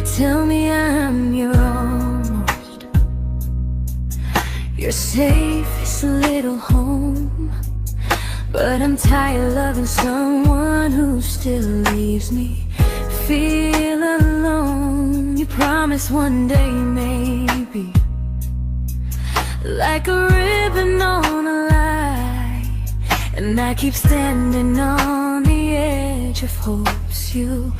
tell me I'm your almost, your safest little home. But I'm tired loving someone who still leaves me feel alone. You promise one day maybe, like a ribbon on a line, and I keep standing on the edge of hopes you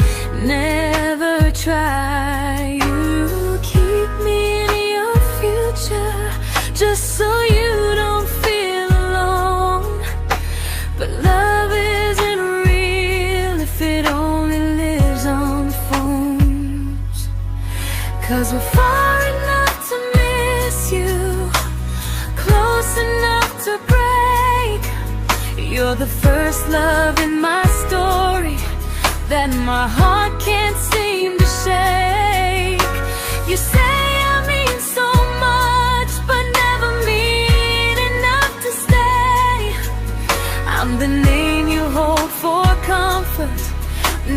never try. You keep me in your future just so you don't feel alone. But love isn't real if it only lives on phones. 'Cause we're far enough to miss you, close enough to break. You're the first love in my story that my heart can't seem to shake. You say I mean so much, but never mean enough to stay. I'm the name you hold for comfort,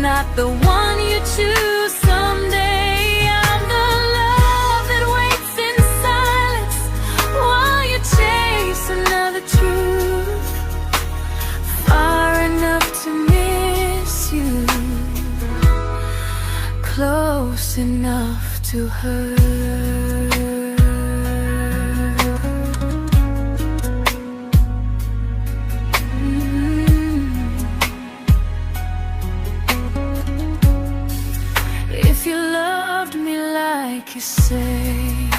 not the one you choose someday. I'm the love that waits in silence while you chase another truth. Far enough to miss you, close enough to hurt. If you loved me like you say,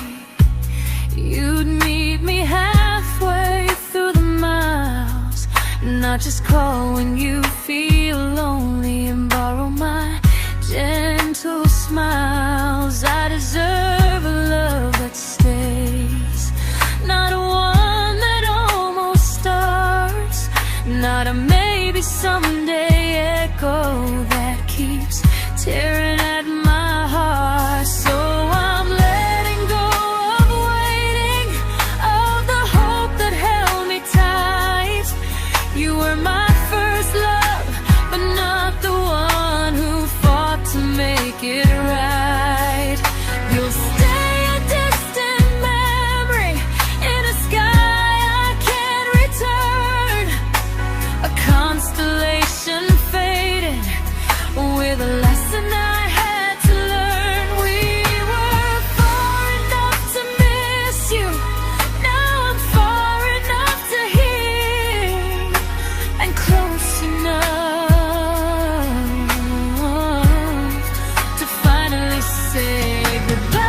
you'd meet me halfway through the miles, not just call when you feel lonely and borrow my gentle smiles. I deserve a love that stays, not one that almost starts, not a maybe someday echo that keeps tearing at my heart. So I'm letting go of waiting, of the hope that held me tight. You were my first love, but not the one who fought to make it right. You'll stay a distant memory in a sky I can't return, a constellation faded with a lesson I had to learn. We were far enough to miss you, now I'm far enough to hear, and close enough to finally say goodbye.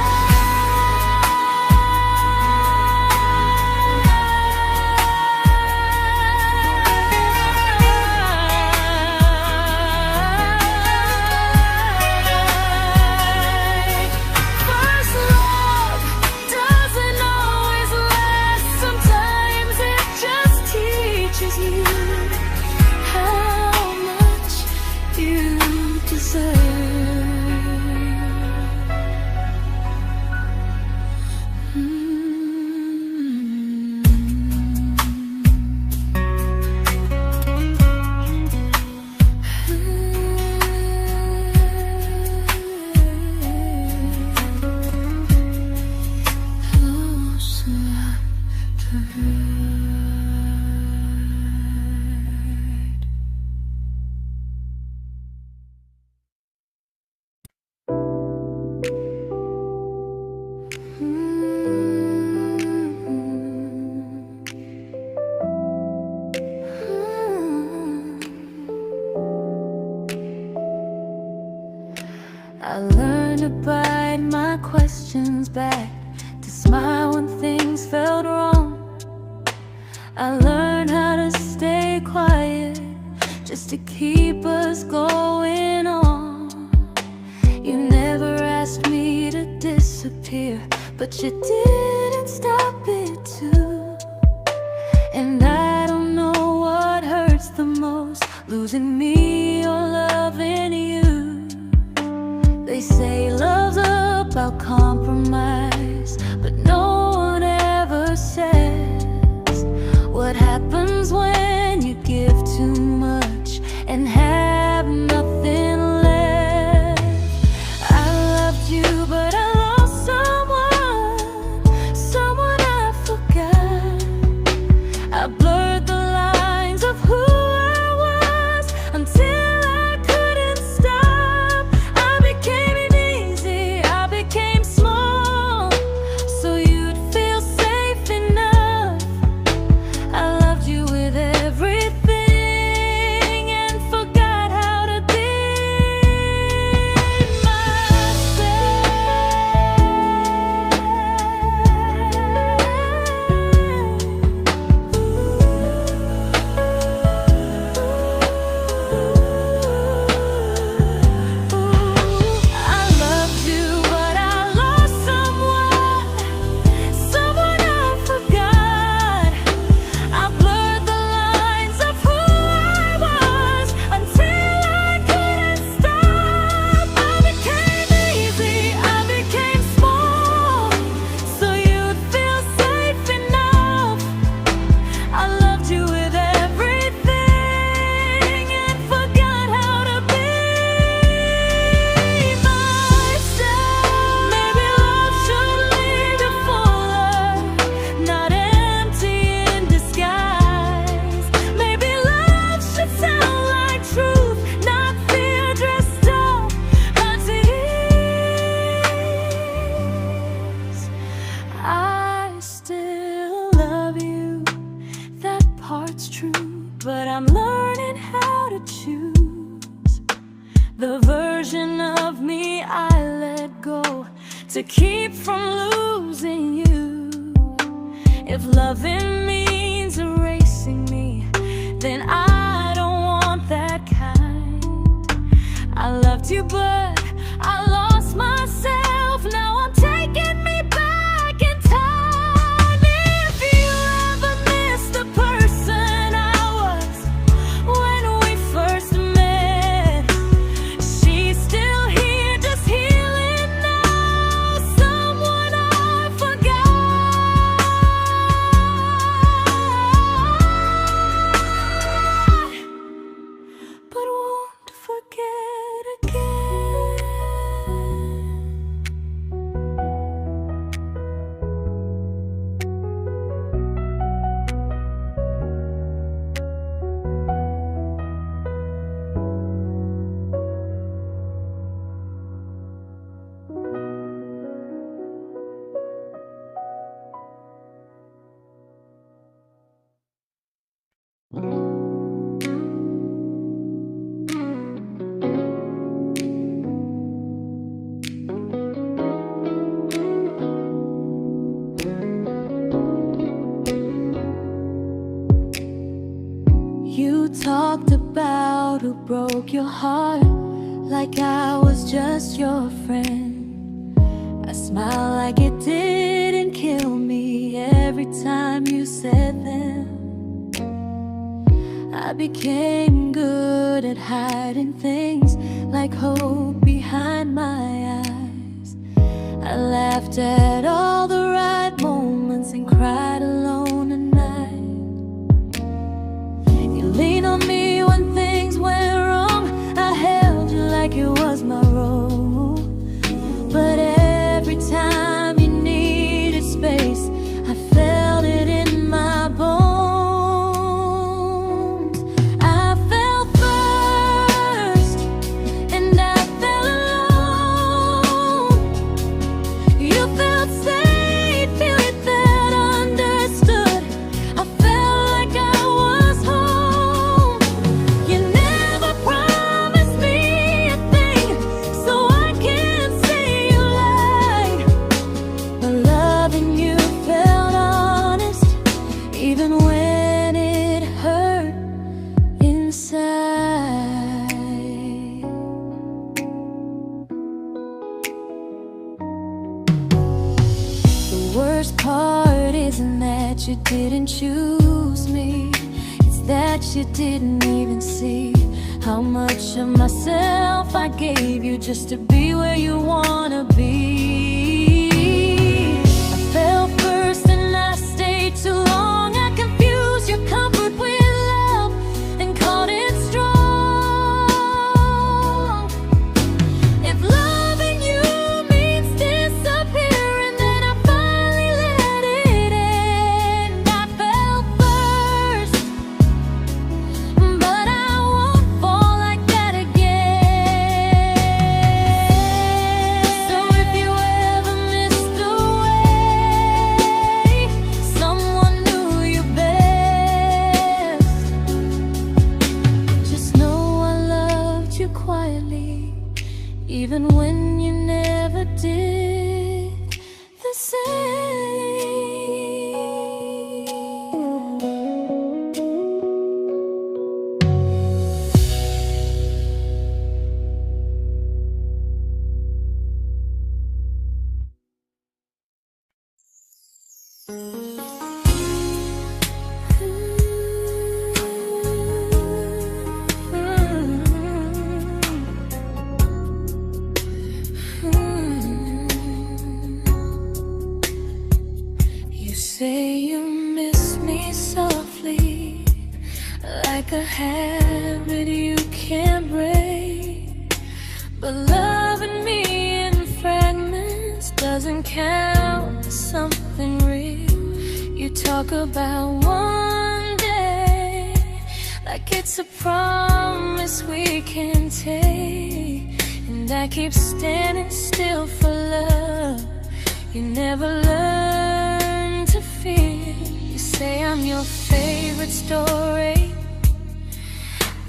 First love doesn't always last, sometimes it just teaches you how much you deserve. Close enough to hurt. I learned to bite my questions back, to smile when things felt wrong. I learned how to stay quiet just to keep us going on. You never asked me to disappear, but you didn't stop it too. And I don't know what hurts the most, losing me or loving you. They say love's about compromise, but no one ever says what happens when you give too much and have nothing left. I loved you I'm learning how to choose the version of me I let go to keep from losing you. If loving means erasing me, then I don't want that kind. I loved you, but I lost myself. Now I'm taking me back in time. If you ever miss the person I was when we first met, she's still here, just healing now. Someone I forgot, but won't forget again. You talked about who broke your heart, like I was just your friend. I smiled like it didn't kill me every time you said them. I became good at hiding things like hope behind my eyes. I laughed at all the right moments and cried alone at night. You leaned on me when things went wrong. I held you like it was my role. But every time you needed space, I felt it in my bones. I fell first, and I fell alone. You felt safe, feeling that understood. I felt like I was home. You never promised me a thing, so I can't say you lied. But loving you felt honest, even when it hurt inside. The worst part isn't that you didn't choose me, it's that you didn't even see how much of myself I gave you just to be where you wanna be. I fell first and I stayed too long. I confused your comfort with love and called it strong. If loving you means disappearing, then I finally let it end. I fell first, but I won't fall like that again. So if you ever missed the way someone knew you best, just know I loved you quietly, even when you never did the same. You say you miss me softly, like a habit you can't break. But loving me in fragments doesn't count as something real. You talk about one day like it's a promise we can take, and I keep standing still for love. You never learn to feel. You say I'm your favorite story,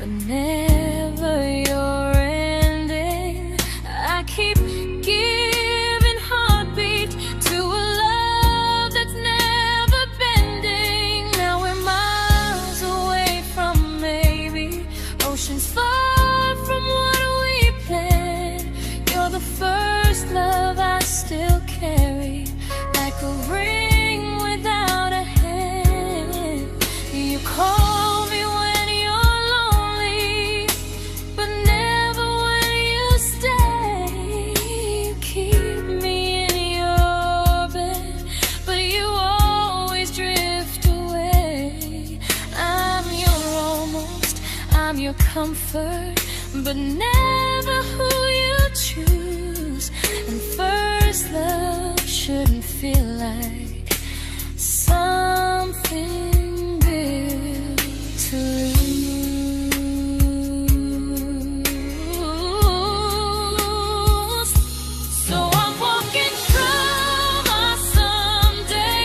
but never your ending. I keep giving heartbeat to a love that's never bending. Now we're miles away from maybe, oceans far from what we planned. You're the first love I still carry, like a ring without a hand. You call me when you're lonely, but never when you stay. You keep me in your bed, but you always drift away. I'm your almost, I'm your comfort, but never who you choose. And first love shouldn't feel like something built to lose. So I'm walking through my someday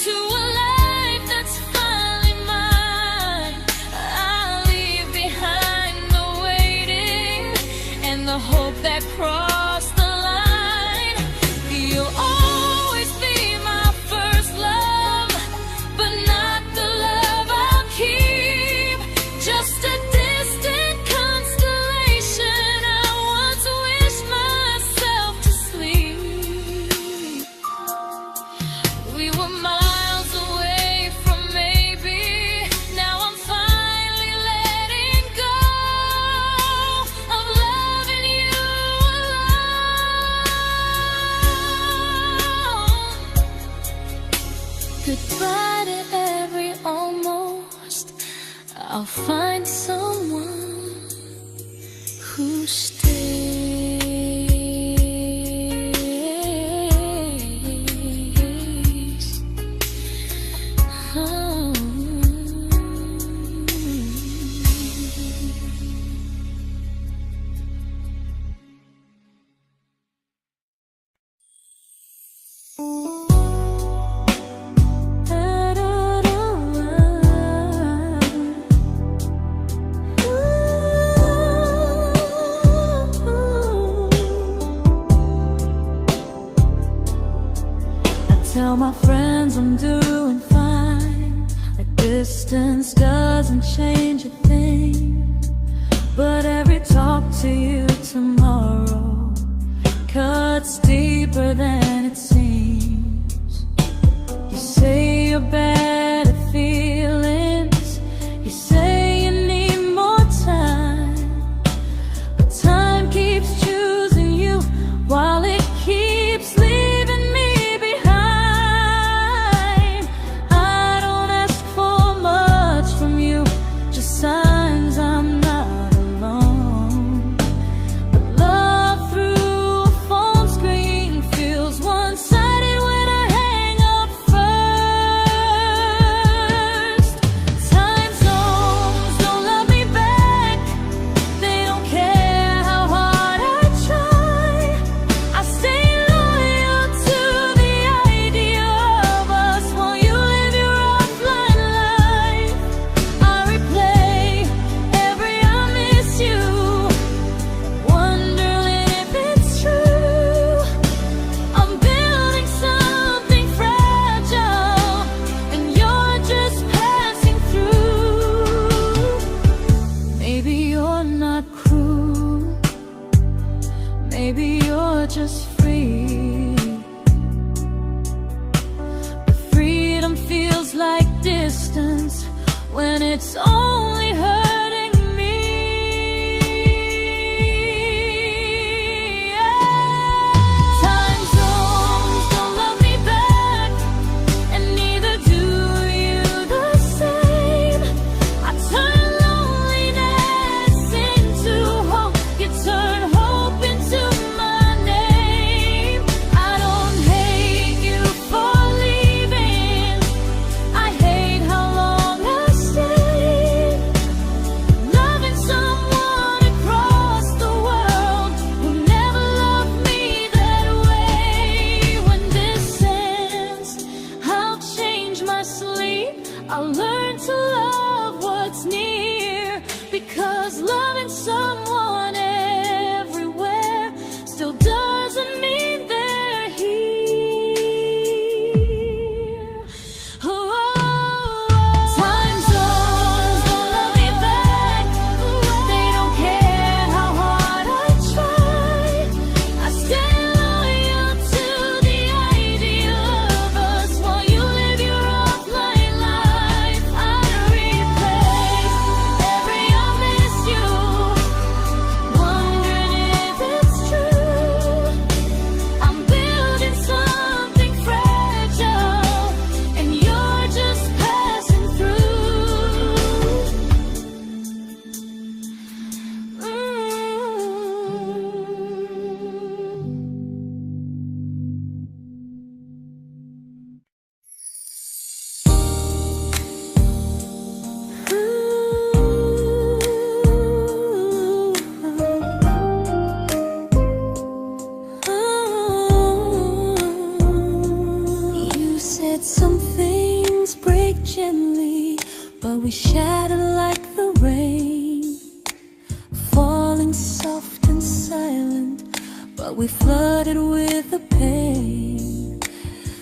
to a life that's finally mine. I'll leave behind the waiting and the hope that crossed the line. You'll always be my first love, but not the love I'll keep. Just a distant constellation I once wished myself to sleep. We were miles away from maybe, now I'm finally letting go of loving you alone. Goodbye to every almost, I'll find someone who stays. Oh. Tell my friends I'm doing fine, like distance doesn't change a thing. But every talk to you tomorrow cuts deeper than it seems. You say you're bad at feelings, you say you need more time, but time keeps choosing you while it keeps leaving me behind. I don't ask for much from you, just signs I'm not alone. But love through a phone screen feels one-sided when I hang up first. Time zones don't love me back, they don't care how hard I try. I stay loyal to the idea of us while you live your offline life. I replay every I miss you, wondering if it's true. I'm building something fragile, and you're just passing through. Maybe you're not cruel, maybe you're just free. But freedom feels like distance when it's only hurting me. Time zones don't love me back, and neither do you the same. I turn loneliness into hope, you turn hope into my name. I don't hate you for leaving, I hate how long I stayed. we shattered like the rain, falling soft and silent, but we flooded with the pain.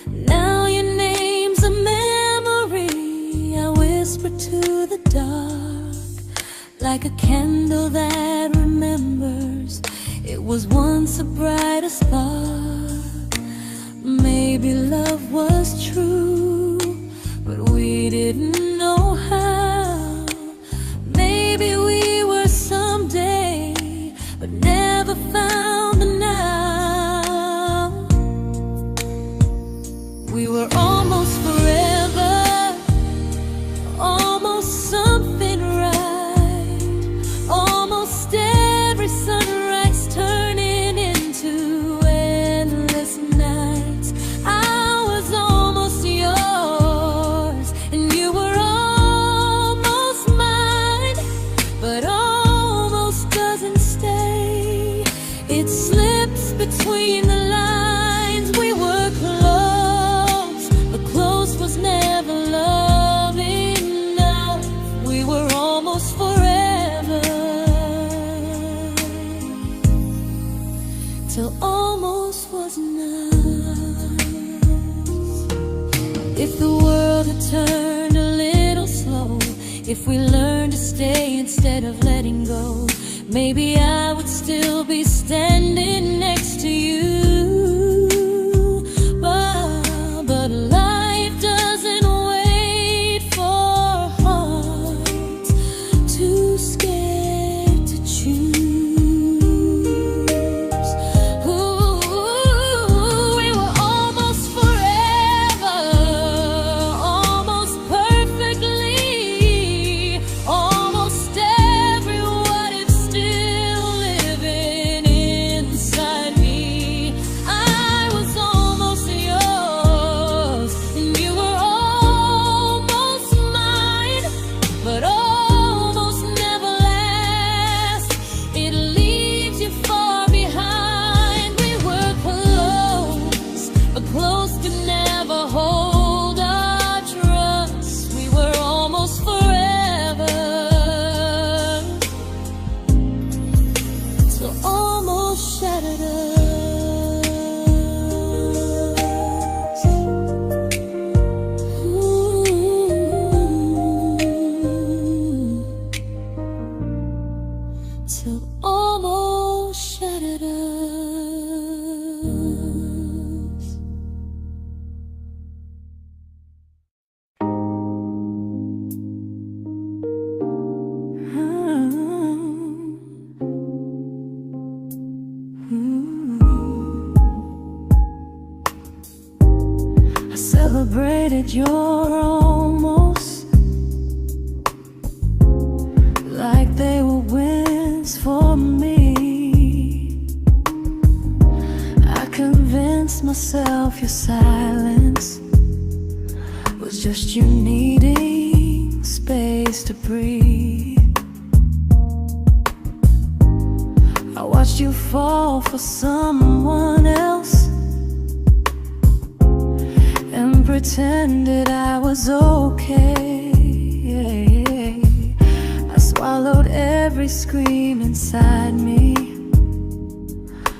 Now your name's a memory I whisper to the dark, like a candle that remembers it was once a brighter spark. Maybe love was true, but we didn't know how. Maybe we were someday, but never found the now. We were almost forever, almost something right, almost every sunrise turning into endless nights. I was almost yours, and you were almost mine, but almost doesn't stay. It slips between the lines. We were close, but close was never love enough. We were almost forever, till almost was enough. If the world had turned a little slow, if we learned to stay instead of letting go, maybe I would still be standing next to you. But life doesn't wait for hearts too scared to choose. Ooh, we were almost forever, almost perfectly, almost every what if still living inside me. I was almost yours, and you were almost mine, but almost never lasts. It leaves you far behind. We were close, but close could never hold our trust. We were almost forever, till almost shattered us. Ooh, till almost shattered us. I celebrated your almost like they were wins for me. I convinced myself your silence was just you needing space to breathe. I watched you fall for someone else and pretended I was okay. I swallowed every scream inside me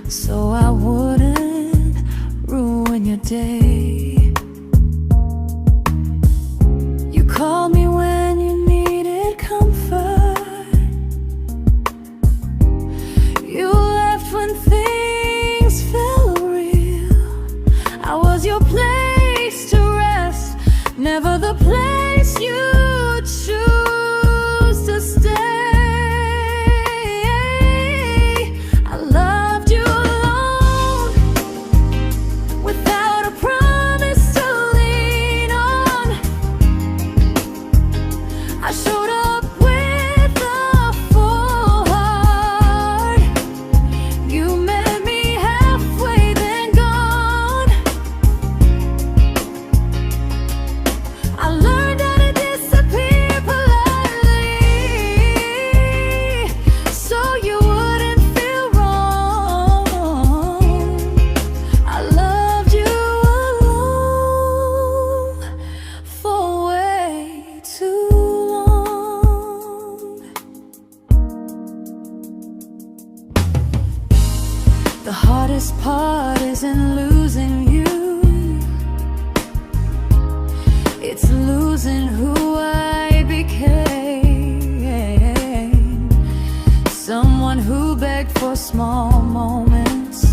so I wouldn't ruin your day. You called me when you needed comfort. You left when things felt real. I was your place to rest, never the place you choose to stay. I loved you alone, without a promise to lean on. I showed up with a full heart. You met me halfway, then gone. I learned how to disappear heart isn't losing you, it's losing who I became. Someone who begged for small moments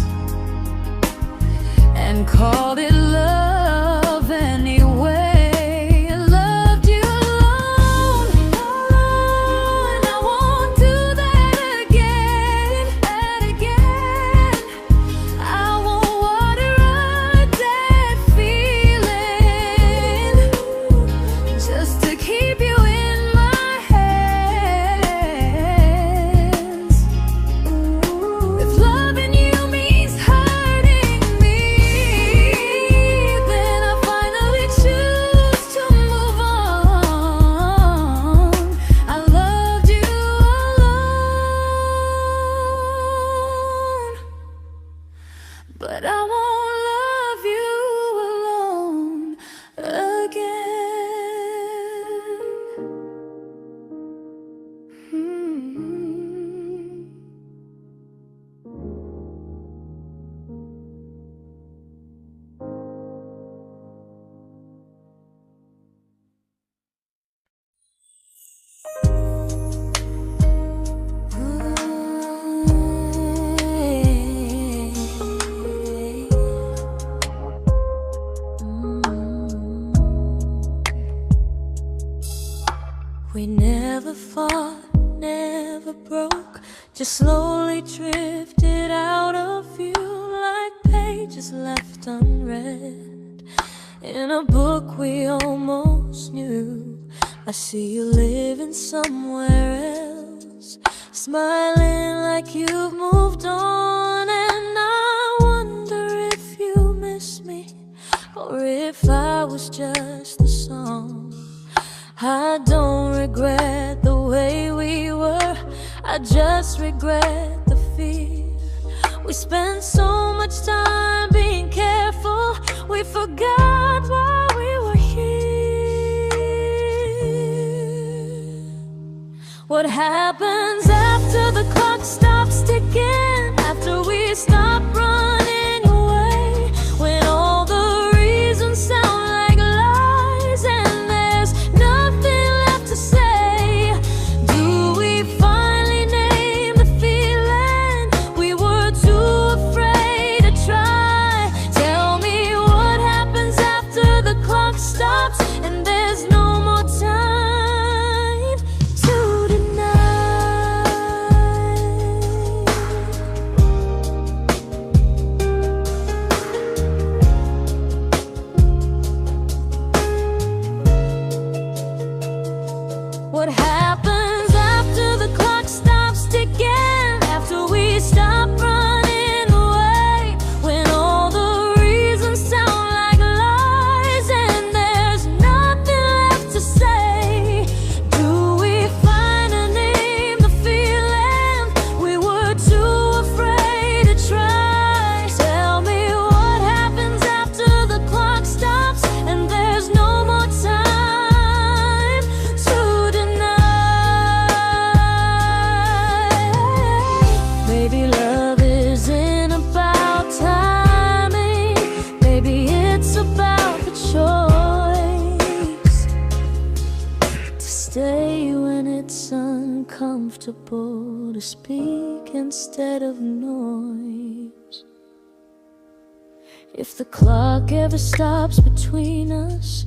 and called it love anyway. Loved you alone, and I won't do that again, and again. I won't water a dead feeling just to keep you in my hands. If loving you means hurting me, then I finally choose to move on. I loved you alone, but I won't love you alone again. We never fought, never broke, just slowly drifted out of view like pages left unread in a book we almost knew. I see you living somewhere else, smiling like you've moved on, and I wonder if you miss me or if I was just a song. I don't regret the way we were, I just regret the fear. We spent so much time being careful, we forgot why we were here. What happens after the clock stops ticking, after we stop running away, when all the reasons sound like lies and there's nothing left to say? Do we finally name the feeling we were too afraid to try? Tell me what happens after the clock stops and there's no more time to deny. What happens after the clock stops ticking, after we stop running away, when all the reasons sound like lies and there's nothing left to say? Do we finally name the feeling we were too afraid to try? Tell me what happens after the clock stops and there's no more time to deny. Maybe love isn't about timing, maybe it's about the choice to stay when it's uncomfortable, to speak instead of noise. If the clock ever stops between us,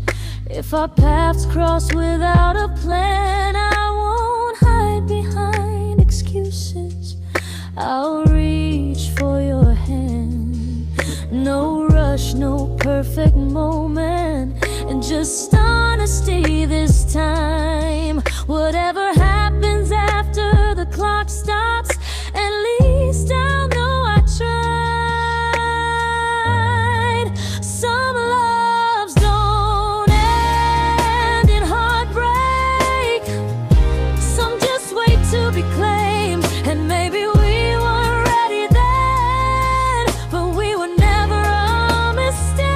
if our paths cross without a plan, I won't hide behind excuses, I'll reach for your hand. No rush, no perfect moment, and just honesty this time. Whatever happens after the clock stops, at least I'll know I tried. Some loves don't end in heartbreak, some just wait to be claimed, and maybe we weren't ready then, but we were never a mistake.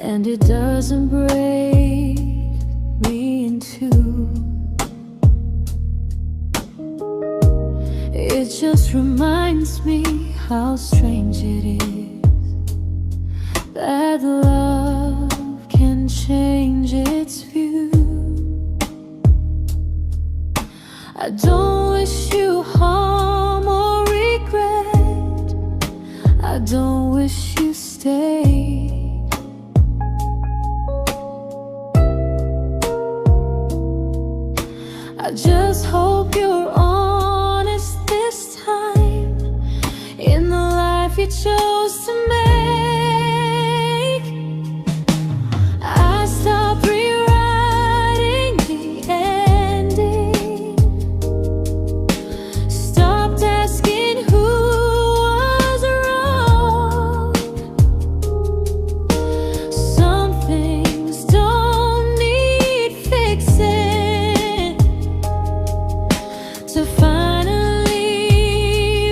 and it doesn't break me in two. It just reminds me how strange it is that love can change its view. I don't wish you harm or regret. I don't wish you stay. I just hope you're honest this time in the life you chose to make. I stopped rewriting the ending, stopped asking who was wrong. Some things don't need fixing to finally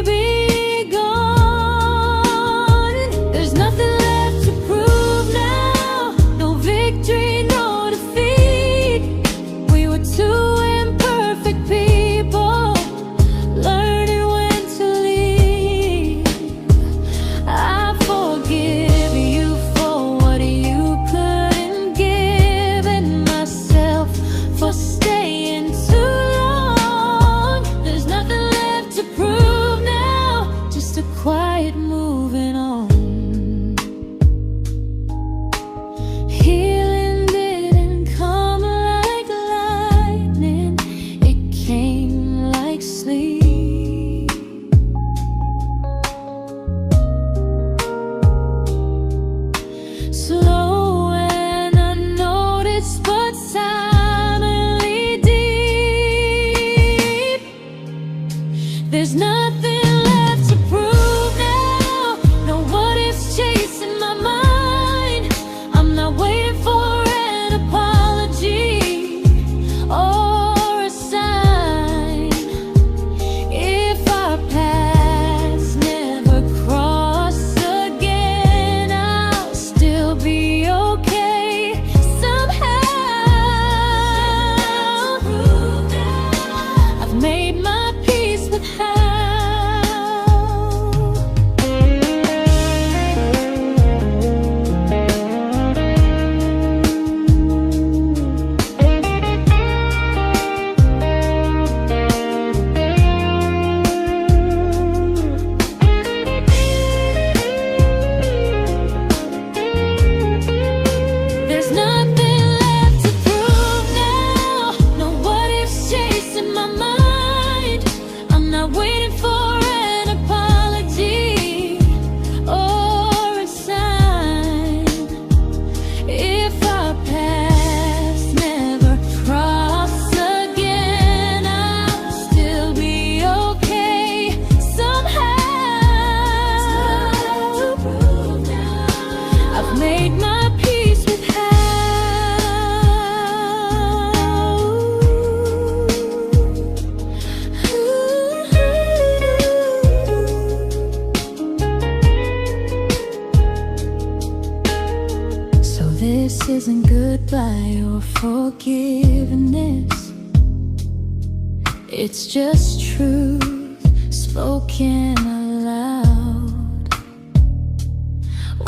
be gone. There's nothing left to prove now, no victory, no defeat. We were two imperfect people, learning when to leave. I forgive you for what you couldn't give, and myself for staying too long. There's nothing left to prove now, just a quiet moving on. Healing didn't come like lightning, it came like sleep. Slow and unnoticed, but silently deep. There's nothing left to prove now, no what ifs chasing my mind. I'm not waiting for an apology or a sign. If our paths never cross again, I'll still be okay somehow. I've made my peace with how. There's nothing left to prove now, no what ifs chasing my mind. I'm not waiting for an apology or a sign. If our paths never cross again, I'll still be okay somehow. I've made my peace with how. So this isn't goodbye or forgiveness, it's just truth spoken aloud.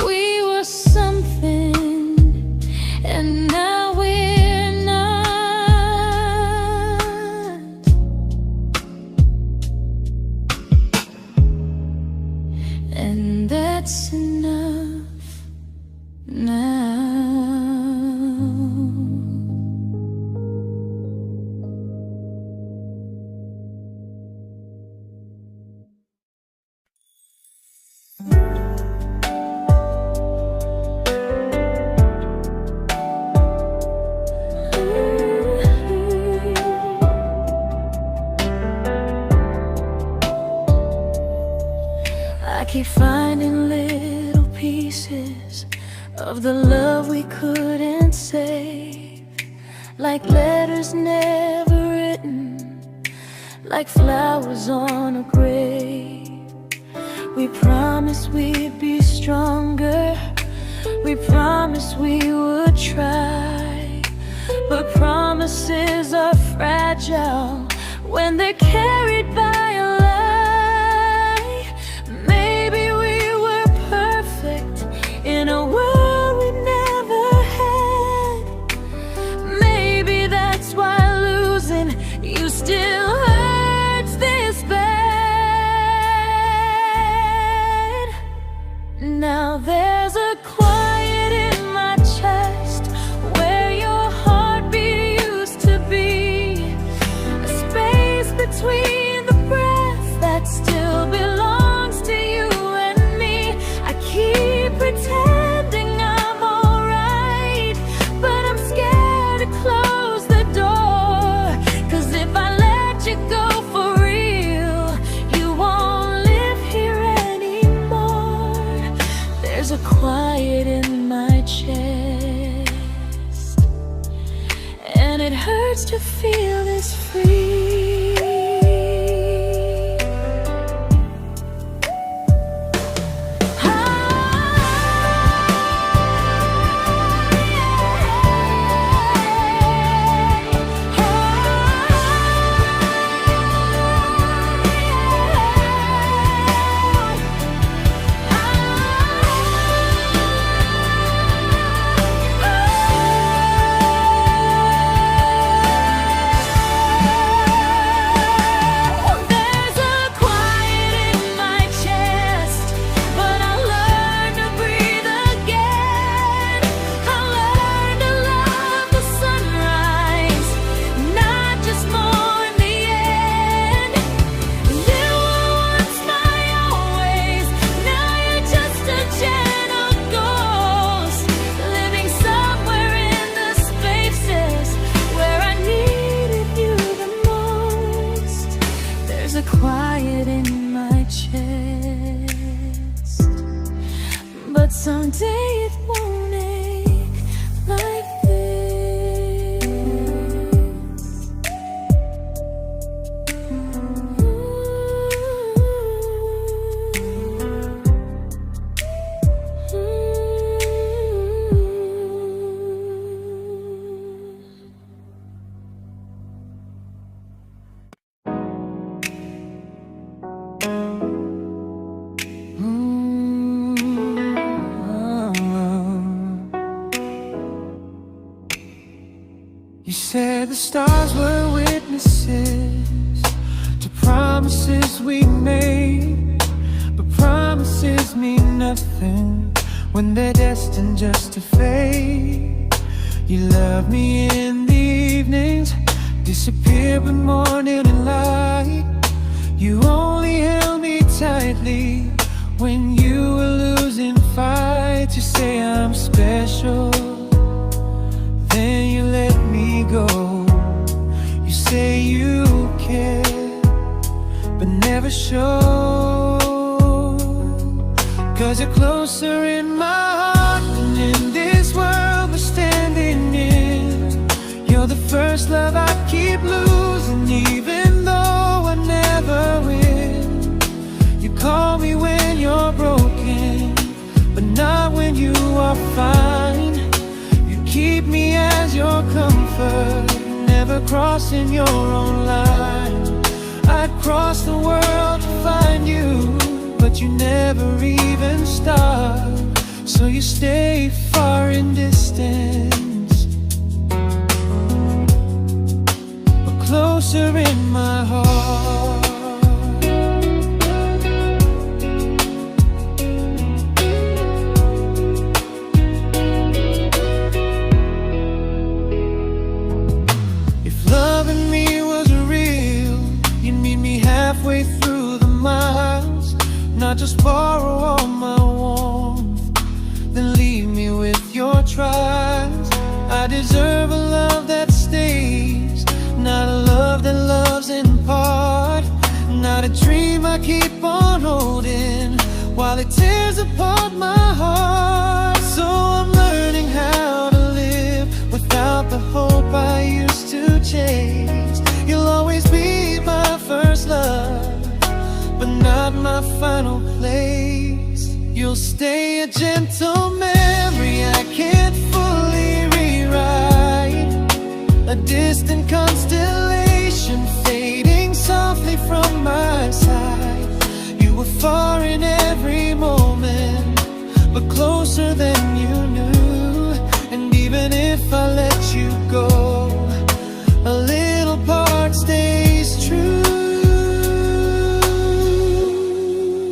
We were something, and now we're not. And that's enough now. I keep finding little pieces of the love we couldn't save, like letters never written, like flowers on a grave. We promised we'd be stronger, We promised we would try, but promises are fragile when they're carried by a lie. Maybe we were perfect in a world we never had. Maybe that's why losing you still hurts this bad. Now there's a quiet in my chest where your heartbeat used to be, a space between the breath that still belongs to you and me. I keep pretending I'm alright, but I'm scared to close the door. 'Cause if I let you go for real, you won't live here anymore. There's a quiet in my chest, and it hurts to feel this free. There's a quiet in my chest, but someday it won't ache like this. You said the stars were witnesses to promises we made, but promises mean nothing when they're destined just to fade. You love me in the evenings, disappear when morning and light. You only held me tightly when you were losing fights. You say I'm special, then you let me go. You say you care, but never show. 'Cause you're closer in my heart than in this world we're standing in. You're the first love I keep losing, even though I never win. You call me when you're broken, but not when you are fine. Keep me as your comfort, never crossing your own line. I'd cross the world to find you, but you never even start. So you stay far in distance, but closer in my heart. Halfway through the miles, not just borrow all my warmth, then leave me with your trials. I deserve a love that stays, not a love that loves in part. Not a dream I keep on holding while it tears apart my heart. So I'm learning how to live without the hope I used to chase. You'll always be my first love, but not my final place. You'll stay a gentle memory distant constellation fading softly from my side. You were far in every moment, but closer than you knew. And even if I let you go, a little part stays true.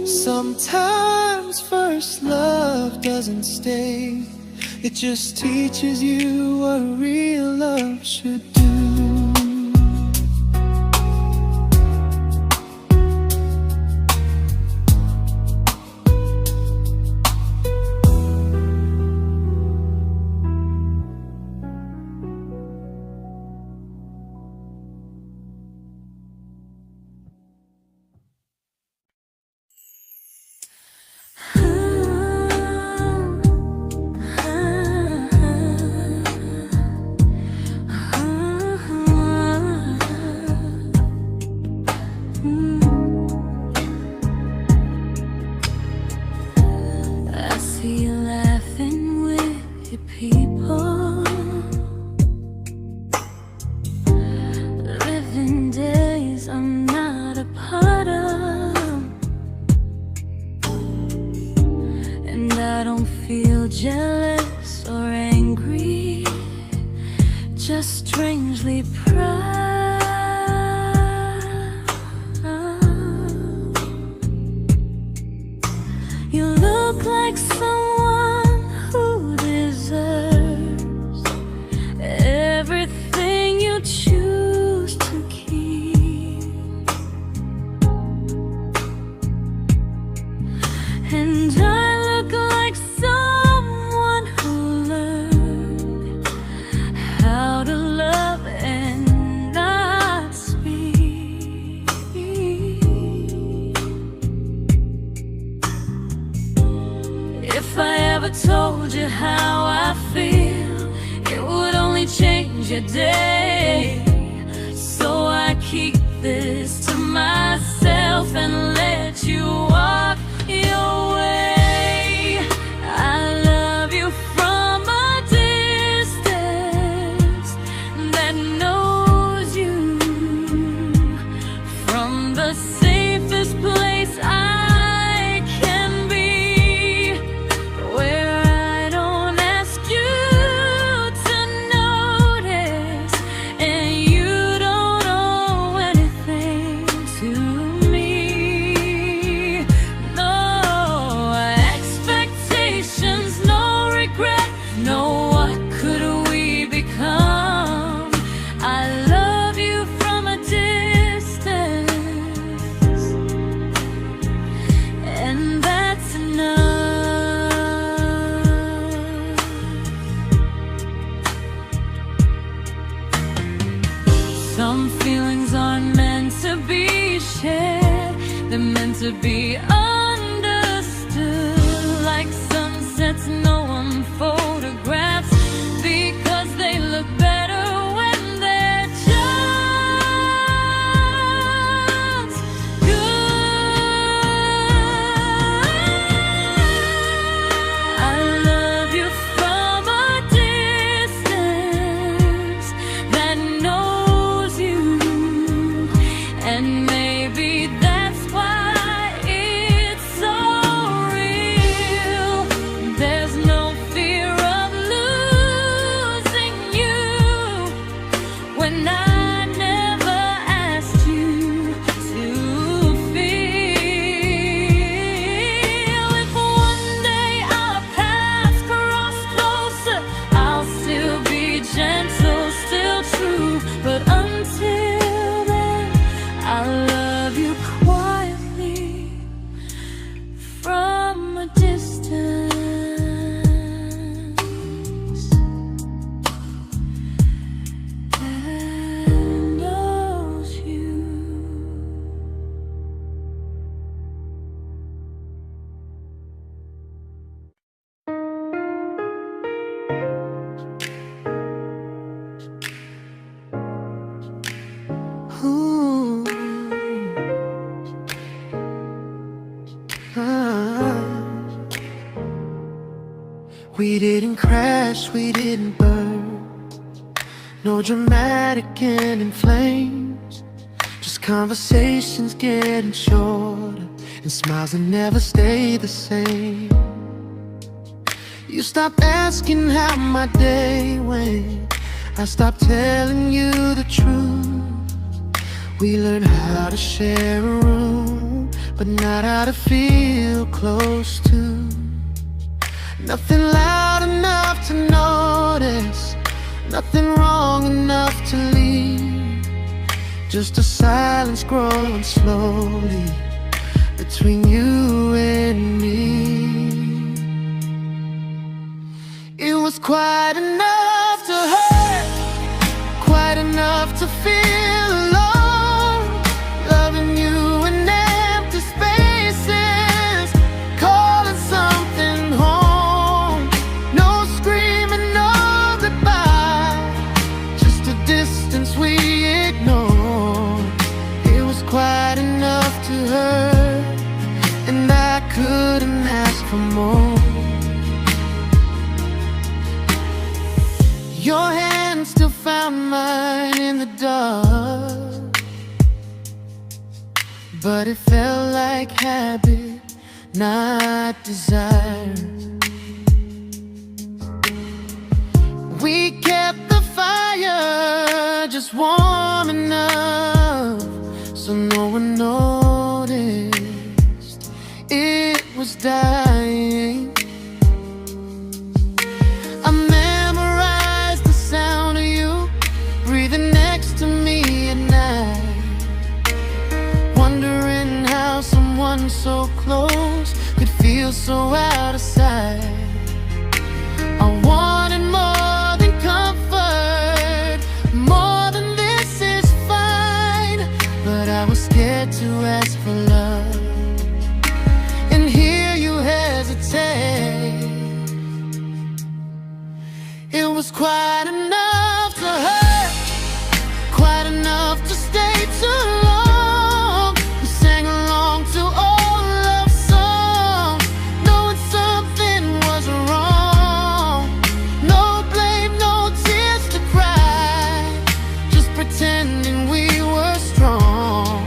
Sometimes first love doesn't stay, it just teaches you what real love should do. Jealous or angry, just strangely proud. You look like someone who deserves everything you choose to keep. And I look like someone who learned how to love and not speak. If I ever told you how I feel, it would only change your day. So I keep this to myself and let you walk your way. I love you from a distance that knows you, from the safest place I can be, where I don't ask you to notice and you don't owe anything to me. No expectations, no regret, no what could we become. I love you from a distance, and that's enough. Some feelings aren't meant to be shared, they're meant to be understood. Like sunsets no one photographs, because they look better when they're just good. I love you from a distance that knows you, and maybe that's why it's so real. There's no fear of losing you when I never asked you to feel. If one day our paths cross closer, I'll still be gentle, still true. But until then, I love you quietly from a distance that knows you. Ooh. Ah. We didn't crash, we didn't burn. No dramatic ending flames, just conversations getting shorter, and smiles that never stay the same. You stopped asking how my day went, I stopped telling you the truth. We learned how to share a room, but not how to feel close to. Nothing loud enough to notice, nothing wrong enough to leave. Just a silence growing slowly between you and me. It was quite enough to hurt, quite enough to feel alone. Loving you in empty spaces, calling something home. No screaming, no goodbye, just a distance we ignored. It was quite enough to hurt, and I couldn't ask for more. Your hand still found mine in the dark, but it felt like habit, not desire. We kept the fire just warm enough so no one noticed it was dying. I memorized the sound of you breathing next to me at night, wondering how someone so close could feel so out of sight. I wanted more than comfort, more than this is fine, but I was scared to ask for love, and here you hesitate. It was quite enough to hurt, quite enough to stay too long. We sang along to old love songs, knowing something was wrong. No blame, no tears to cry, just pretending we were strong.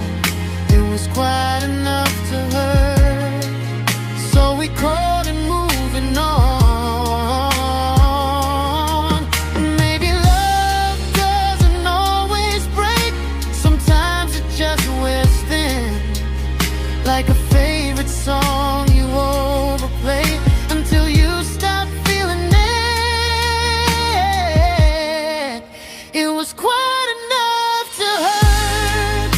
It was quite enough to hurt, so we called it moving on. Like a favorite song you overplay until you stop feeling it. It was quite enough to hurt.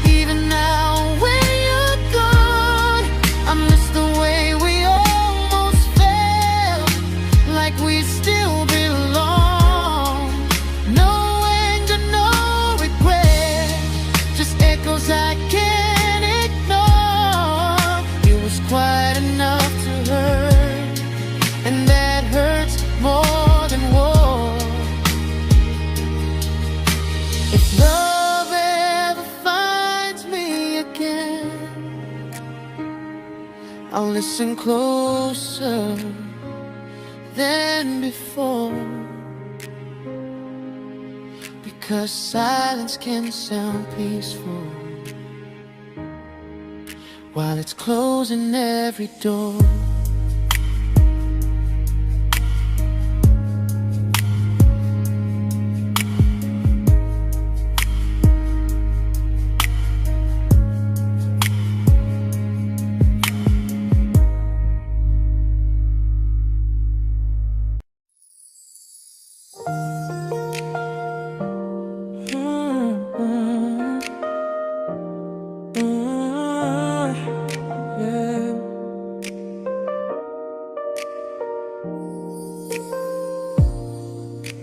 Even now when you're gone, I miss the way we almost felt, like we still belong. No anger, no regret, just echoes I can't ignore. Quite enough to hurt, and that hurts more than war. If love ever finds me again, I'll listen closer than before, because silence can sound peaceful while it's closing every door.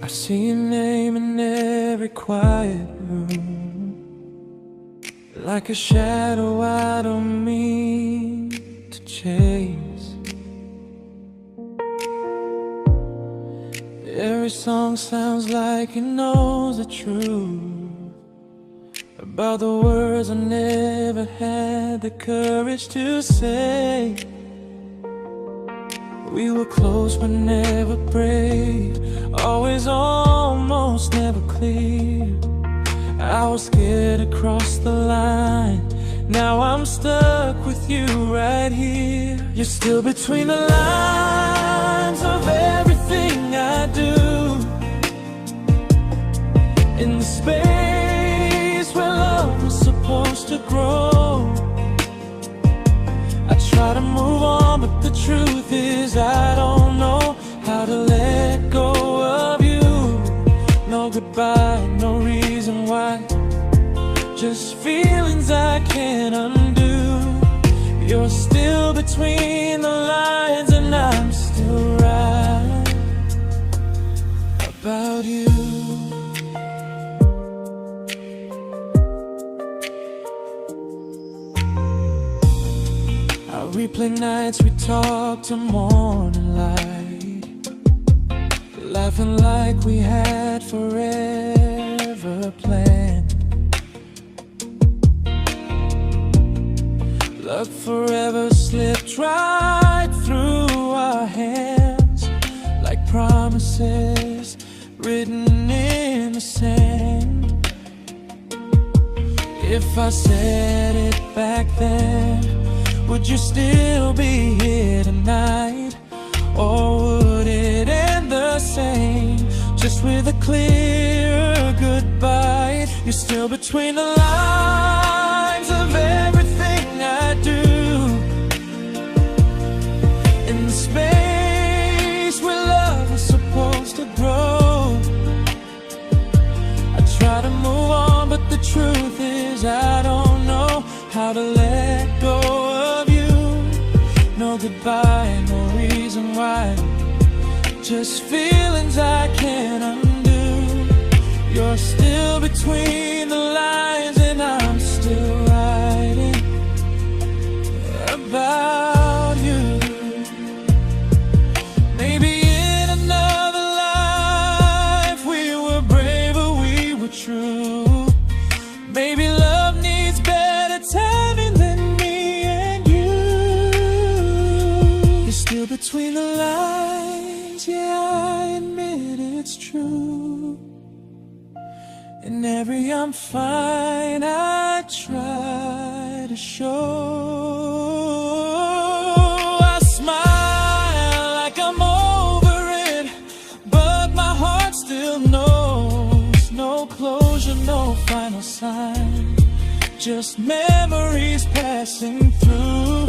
I see your name in every quiet room, like a shadow I don't mean to chase. Every song sounds like it knows the truth about the words I never had the courage to say. We were close but never brave, always almost, never close. clear. I was scared to cross the line. Now I'm stuck with you right here. You're still between the lines of everything I do. In the space where love was supposed to grow. I try to move on, but the truth is I don't know how to let go of you. No goodbye, no reason why. Just feelings I can't undo. You're still between the lines, and I'm still right about you. I replay nights we talk till morning light, laughing like we had forever planned. Love forever slipped right through our hands, like promises written in the sand. If I said it back then, would you still be here tonight? Or would it end the same, just with a clear goodbye? You're still between the lines of everything I do. In the space where love was supposed to grow. I try to move on, but the truth is I don't know how to let go of you. No goodbye, no reason why. Just feelings I can't undo. You're still between the lines, and I'm still writing about you. Maybe in another life we were braver, we were true. Maybe love needs better timing than me and you. You're still between the lines, yeah, I admit it's true. In every I'm fine I try to show. I smile like I'm over it, but my heart still knows. No closure, no final sign, just memories passing through.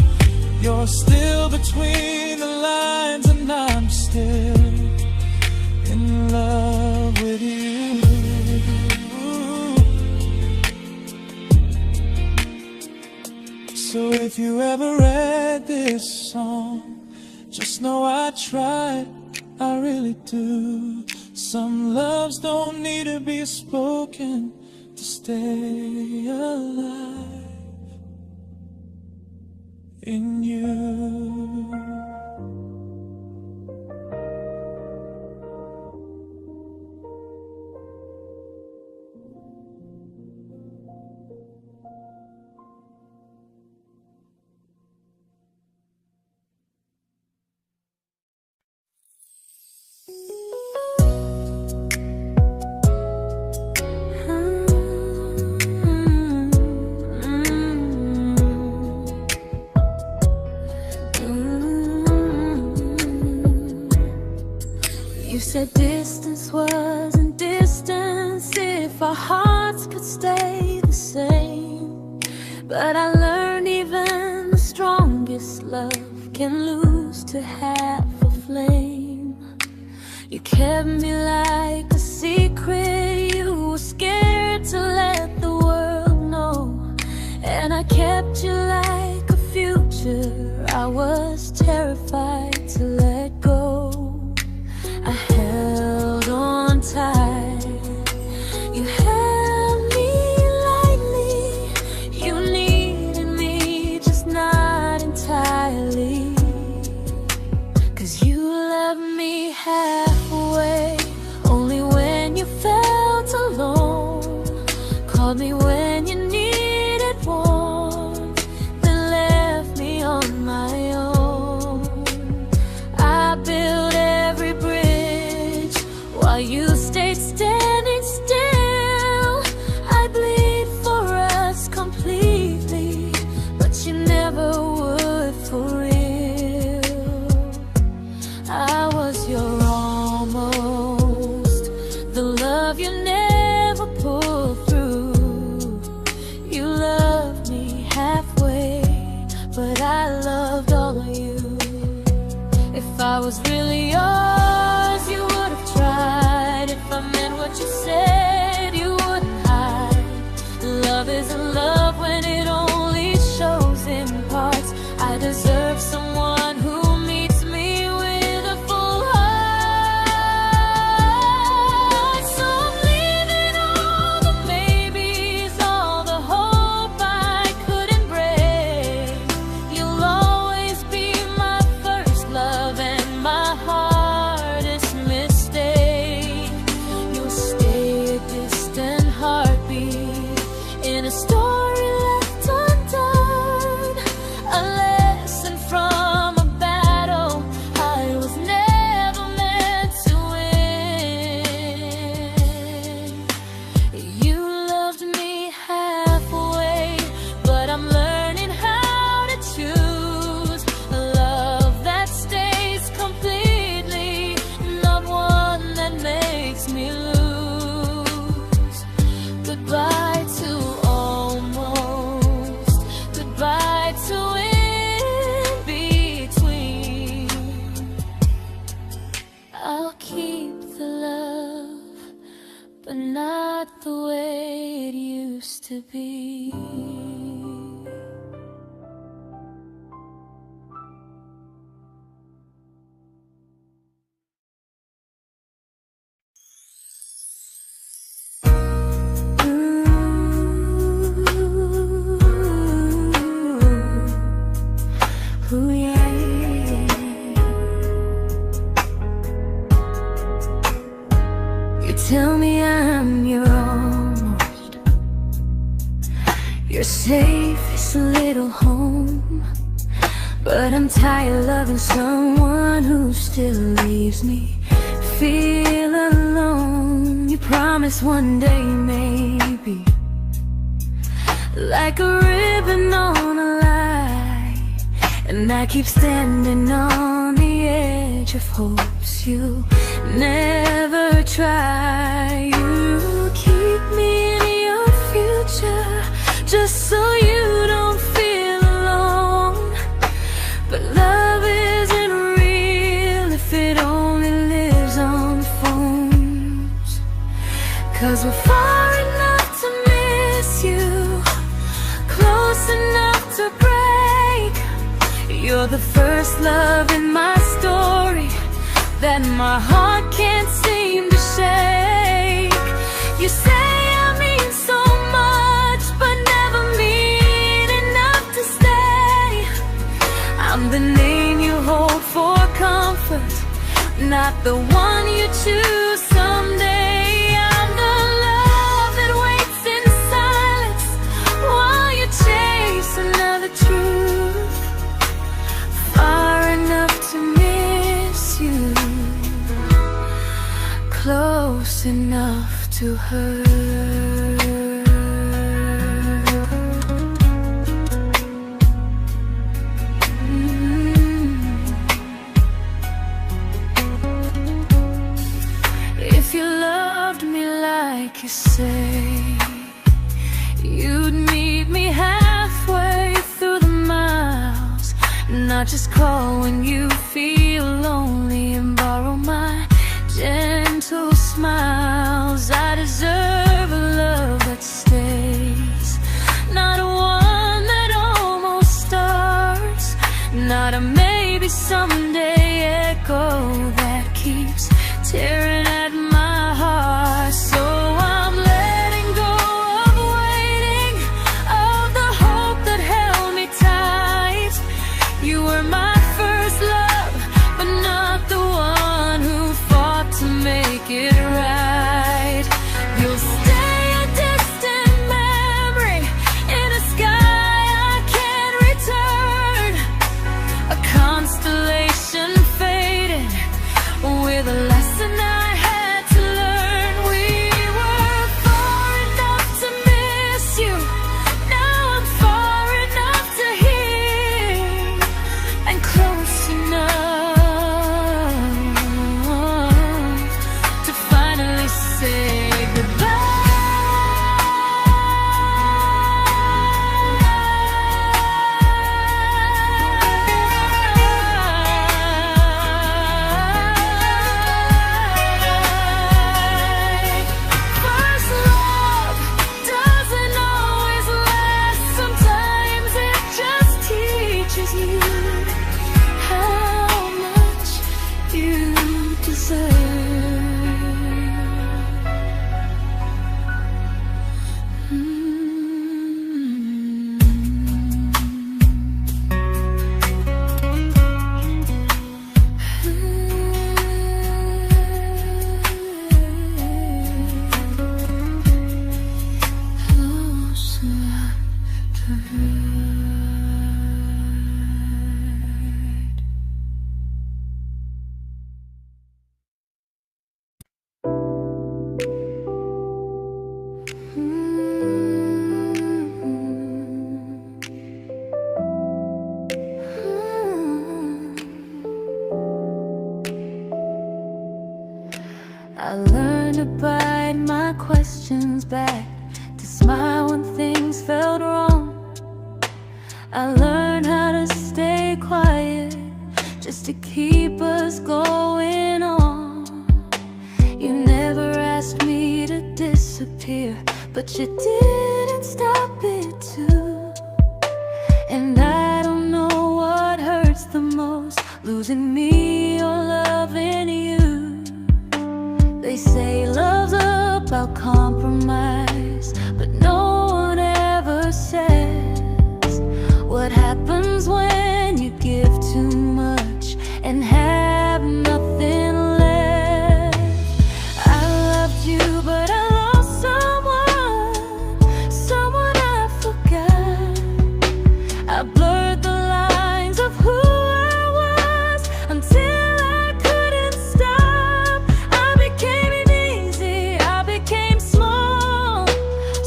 You're still between the lines, and I'm still in love with you. So if you ever read this song, just know I tried, I really do. Some loves don't need to be spoken to stay alive in you. You said distance wasn't distance if our hearts could stay the same. But I learned even the strongest love can lose to half a flame. You kept me like a secret you were scared to let the world know. And I kept you like a future I was terrified to let go. I held on tight, you held me lightly. You needed me, just not entirely. 'Cause you loved me halfway, only when you felt alone. Called me when you needed warmth, then left me on my own. I built every bridge while you stayed standing still. love you never pulled through. You loved me halfway, but I loved all of you. If I was really yours, you would have tried. If I meant what you said, you wouldn't hide. Love isn't love when it only shows in parts. I deserve someone who meets me with a full heart. So I'm leaving all the maybes, all the hope I couldn't break. You'll always be my first love and my hardest mistake. You'll stay a distant heartbeat in a story left undone, a lesson from a battle I was never meant to win. You loved me halfway, but I'm learning how to choose a love that stays completely, not one that makes me lose. Goodbye to almost, goodbye to in between. I'll keep the love, but not the way it used to be. Ooh, yeah, yeah. You tell me I'm your almost, your safest little home, but I'm tired loving someone who still leaves me feel alone. You promise one day maybe, like a ribbon on a line, and I keep standing on the edge of hopes you never try. You keep me in your future just so you don't feel alone. But love isn't real if it only lives on phones. 'Cause we're far enough to miss you, close enough to break. You're the first love in my story that my heart can't seem to shake. You say I mean so much, but never mean enough to stay. I'm the name you hold for comfort, not the one you choose someday. I'm the love that waits in silence while you chase another truth. Far enough to miss you, close enough to hurt. If you loved me like you say, you'd meet me halfway through the miles, not just call when you feel lonely and borrow my gentle smiles. I deserve a love that stays, not one that almost starts, not a maybe someday echo that keeps tearing at my heart. So I'm letting go of waiting, of the hope that held me tight. You were my first love, but not the one I learned to bite my questions back, to smile when things felt wrong. I learned how to stay quiet, just to keep us going on. You never asked me to disappear, but you didn't stop it too. And I don't know what hurts the most, losing me or loving you. They say love's about compromise, but no one ever says what happens when you give too much and have nothing left. I loved you, but I lost someone I forgot. I blurred the lines of who I was until I couldn't stop. I became easy, I became small,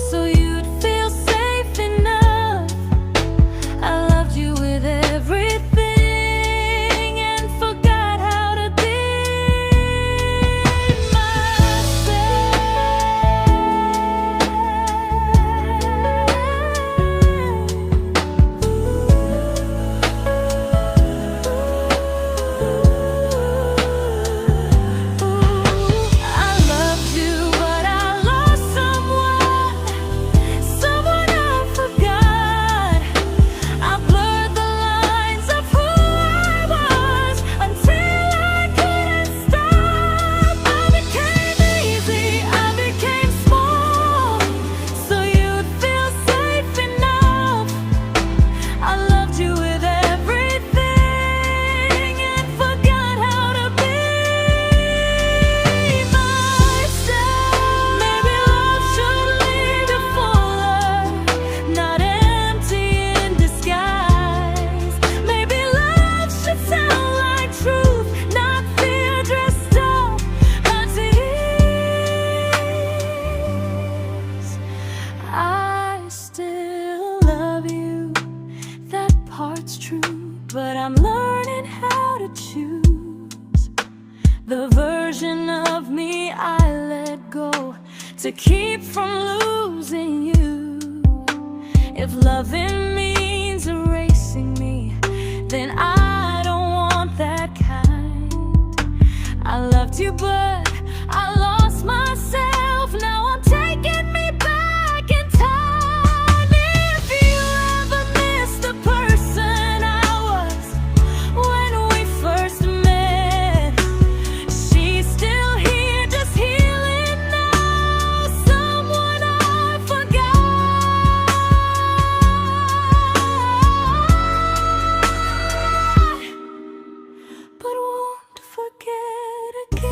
so you'd feel safe enough. I loved you with everything and forgot how to be I loved you, but I lost someone I forgot. I blurred the lines of who I was until I couldn't stop. I became easy, I became small, so you'd feel safe enough. I loved you with everything and forgot how to be myself. Maybe love should lead you fuller, not empty in disguise. Maybe love should sound like truth, not fear dressed up as ease. I still love you, that part's true, but I'm learning how to choose the version of me I let go to keep from losing you. If loving means erasing me, then I don't want that kind. I loved you, but I lost myself. Now I'm taking me back in time. If you ever missed the person I was when we first met, she's still here, just healing now. Someone I forgot, but won't forget again.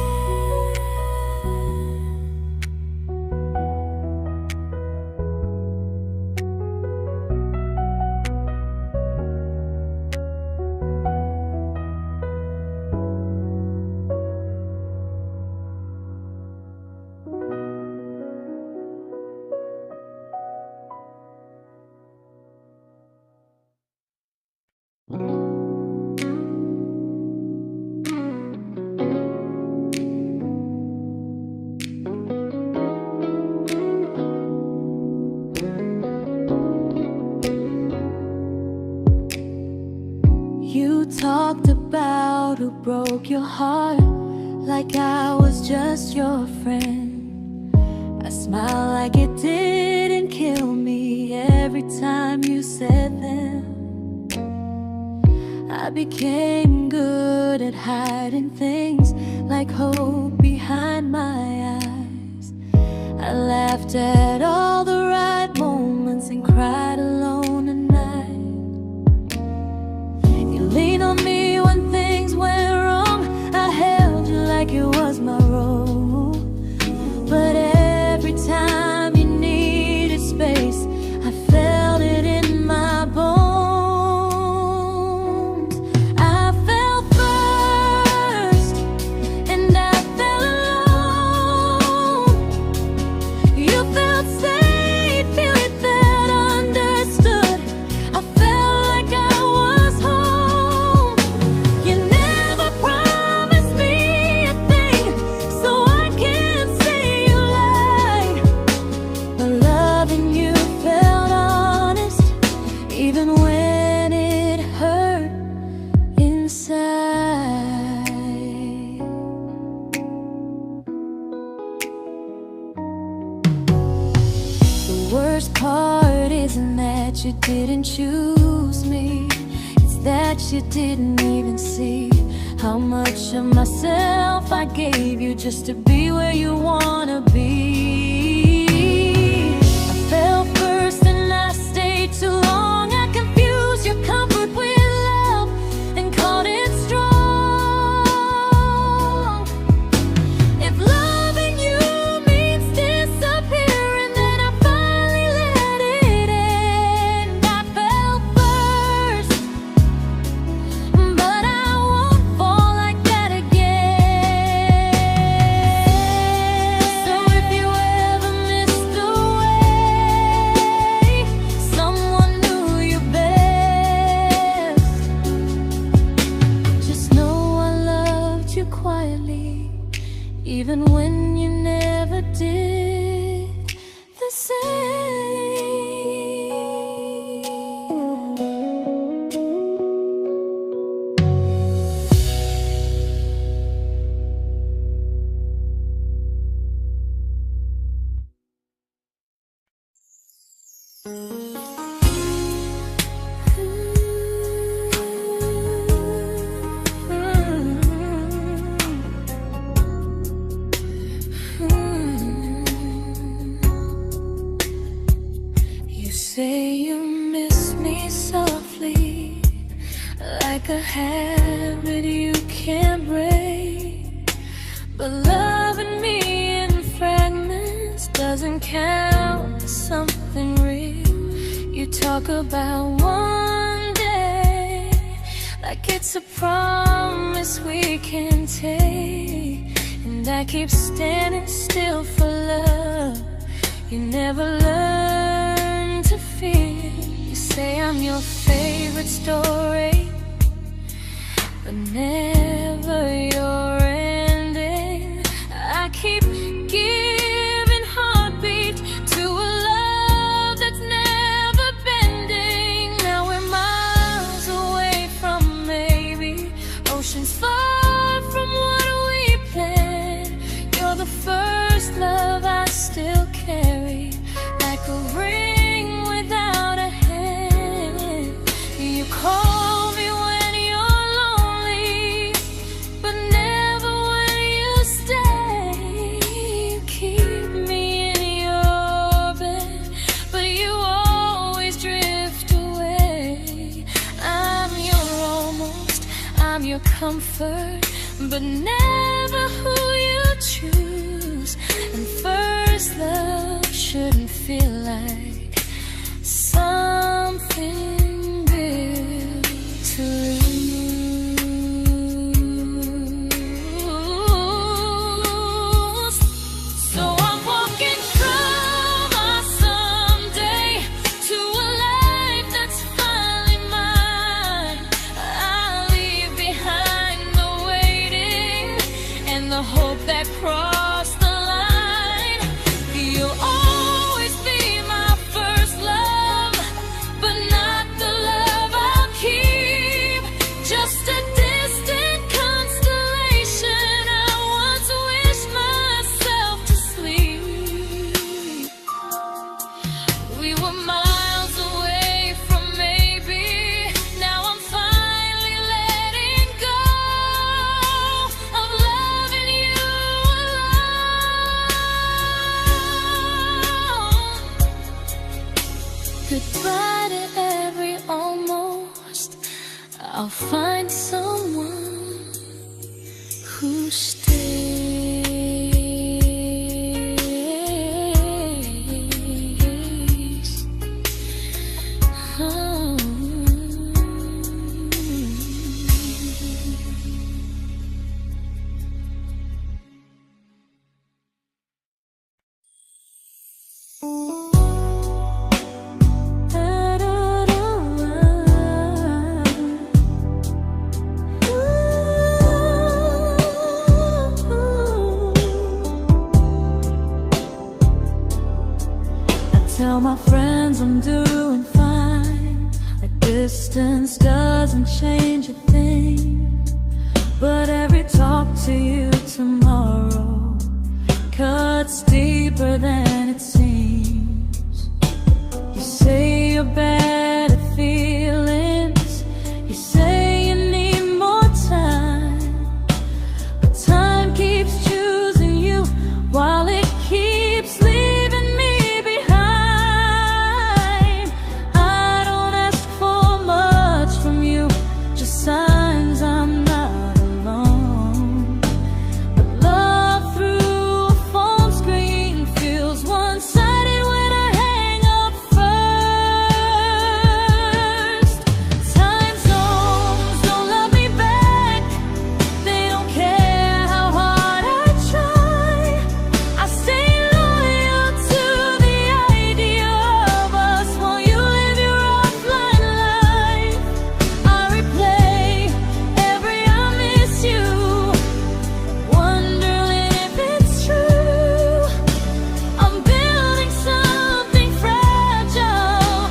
You talked about who broke your heart, like I was just your friend. I smile like it didn't kill me every time you said them. I became good at hiding things like hope behind my eyes. I laughed at all the right moments and cried alone at night. You leaned on me when things went wrong. I held you like it was my role. But every time you needed space, I felt it in my bones. I fell first, and I fell alone. You felt safe. worst part isn't that you didn't choose me, it's that you didn't even see how much of myself I gave you just to be where you wanna be. I fell first and I stayed too long. I confused your comfort with love and called it strong. If loving you means disappearing, then I finally let it end. I fell first, but I won't fall like that again. So if you ever missed the way someone knew you best, just know I loved you quietly, even when you never did the same. You say you miss me softly, like a habit you can't break. But loving me in fragments doesn't count as something real. You talk about one day like it's a promise we can take, and I keep standing still for love. You never learn to feel. You say I'm your favorite story, but never your ending. I keep giving heartbeat to a love that's never bending. Now we're miles away from maybe oceans far from what we planned. You're the first love I still carry, like a ring without a hand. You call me when you're lonely, but never when you stay. You keep me in your bed, but you always drift away. I'm your almost, I'm your comfort, but never who you choose. And first love shouldn't feel like something built to lose. So I'm walking from my someday to a life that's finally mine. I'll leave behind the waiting and the hope that crossed the line. You'll always be my first love, but not the love I'll keep. Just a distant constellation I once wished myself to sleep. We were miles away from maybe. Now I'm finally letting go of loving you alone. Goodbye to every almost. I'll find someone who stays. Oh. Tell my friends I'm doing fine, that distance doesn't change a thing. But every talk to you tomorrow cuts deeper than it seems. your better feelings. You say you need more time, but time keeps choosing you while it keeps leaving me behind. I don't ask for much from you, just signs I'm not alone. But love through a phone screen feels one-sided when I hang up first. Time zones don't love me back. They don't care how hard I try. I stay loyal to the idea of us while you live your offline life. I replay every I miss you, wondering if it's true. I'm building something fragile,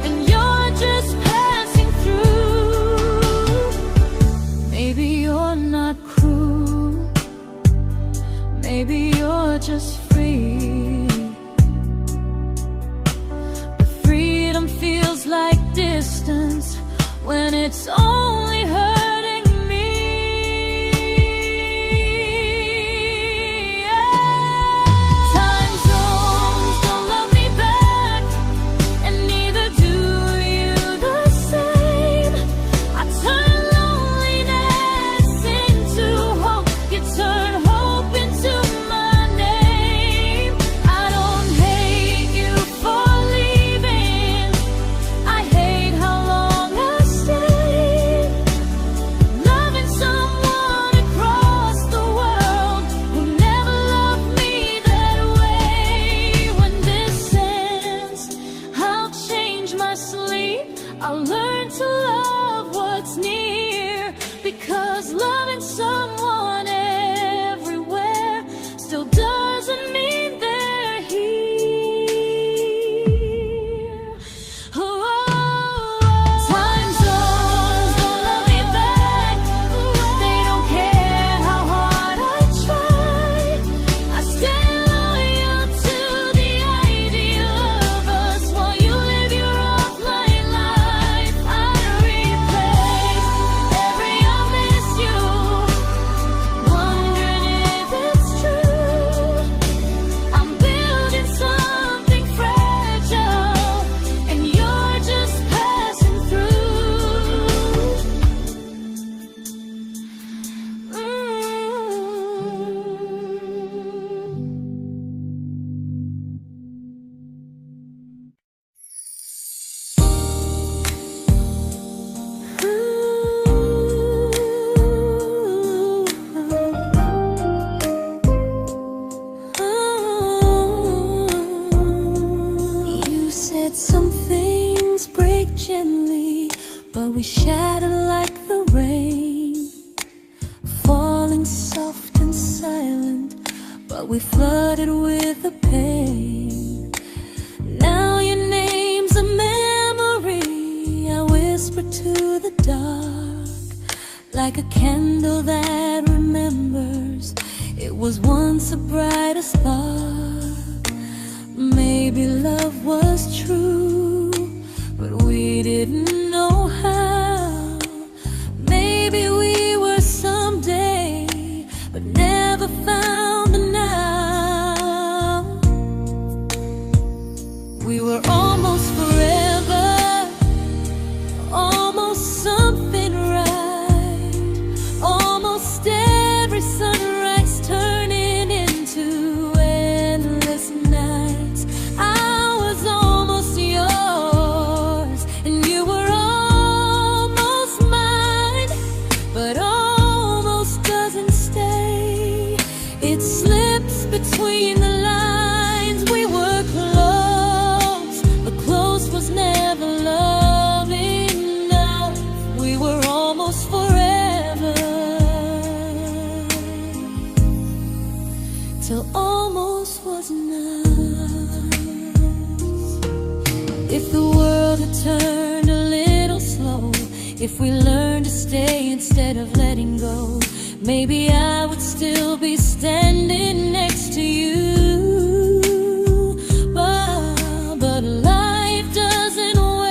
and you're just passing through. Maybe you're not cruel, maybe you're just free. But freedom feels like distance when it's only hurting me. Time zones don't love me back, and neither do you the same. I turn loneliness into hope, you turn hope into my name. I don't hate you for leaving, I hate how long I stayed. Loving someone across the world who never loved me that way. When this ends, I'll change my sleep, I'll learn to love what's near, because loving someone everywhere still doesn't mean they're here. Time zones don't love me back. They don't care how hard I try. I stay loyal to the idea of us while you live your offline life. I replay every I miss you, wondering if it's true. I'm building something fragile, and you're just passing through. You said some things break gently, but we shatter like the rain, falling soft and silent, but we flooded with the pain. Now your name's a memory I whisper to the dark, like a candle that remembers it was once a brighter spark. Maybe love was true, but we didn't know how. Maybe we were someday, but never found the now. We were almost forever, almost something right, almost every sunrise turning into endless nights. I was almost yours, and you were almost mine, but almost doesn't stay. It slips between the lines. We were close, but close was never love enough. We were almost forever, till almost was enough. If the world had turned a little slow, if we learned to stay instead of letting go, maybe I would still be standing next to you. But life doesn't wait.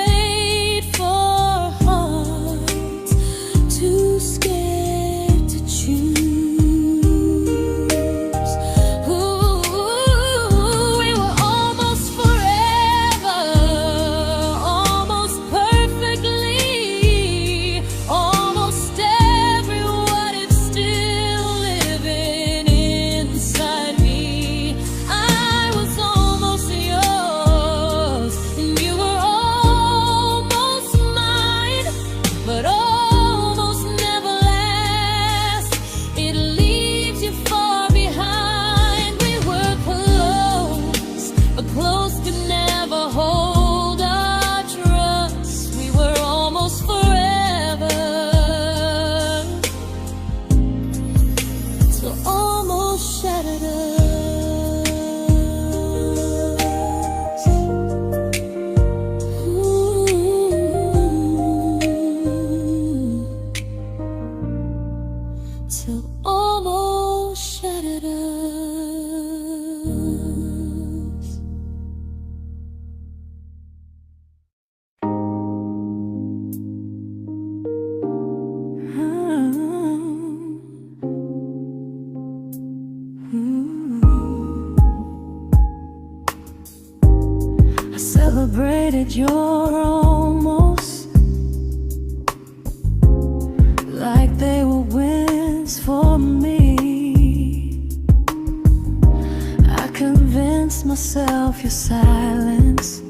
I celebrated your almost like they were wins for me. I convinced myself your silence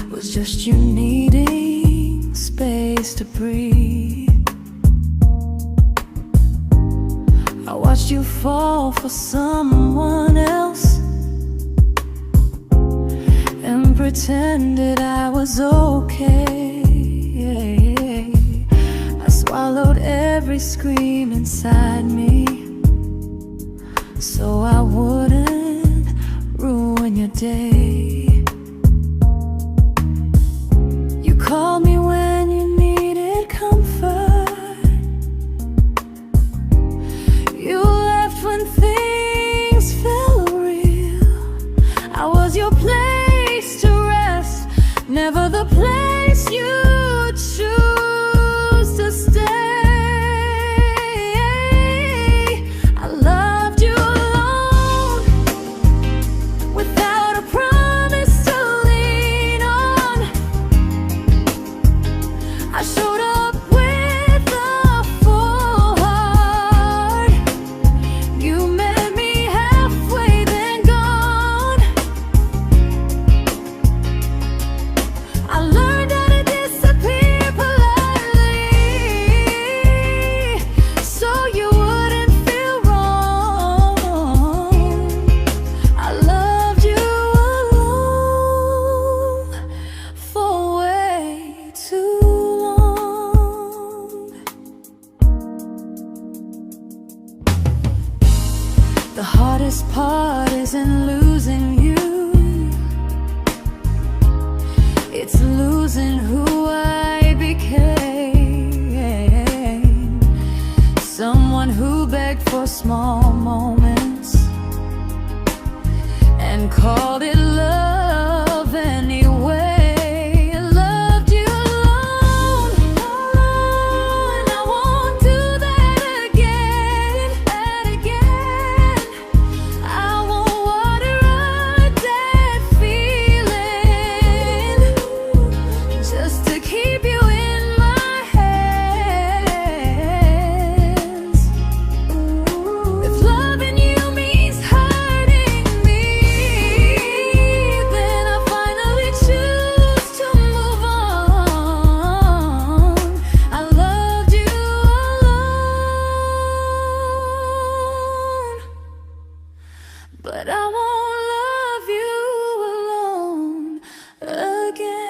was just you needing space to breathe. I watched you fall for someone else and pretended I was okay. I swallowed every scream inside me so I wouldn't ruin your day. You called me when you needed comfort. You left when things felt real. I was your place to rest, never the place you choose to stay. I loved you alone, without a promise to lean on. I showed up with a full heart. You met me halfway, then gone. I learned how to disappear politely, so you wouldn't feel wrong. I loved you alone for way too long. The hardest part isn't losing you, it's losing who I became. Someone who begged for small moments and called it love anyway. I loved you alone, and I won't do that again. I won't water a dead feeling just to keep you in my hands. If loving you means hurting me, then I finally choose to move on. I loved you alone, but I won't love you alone again.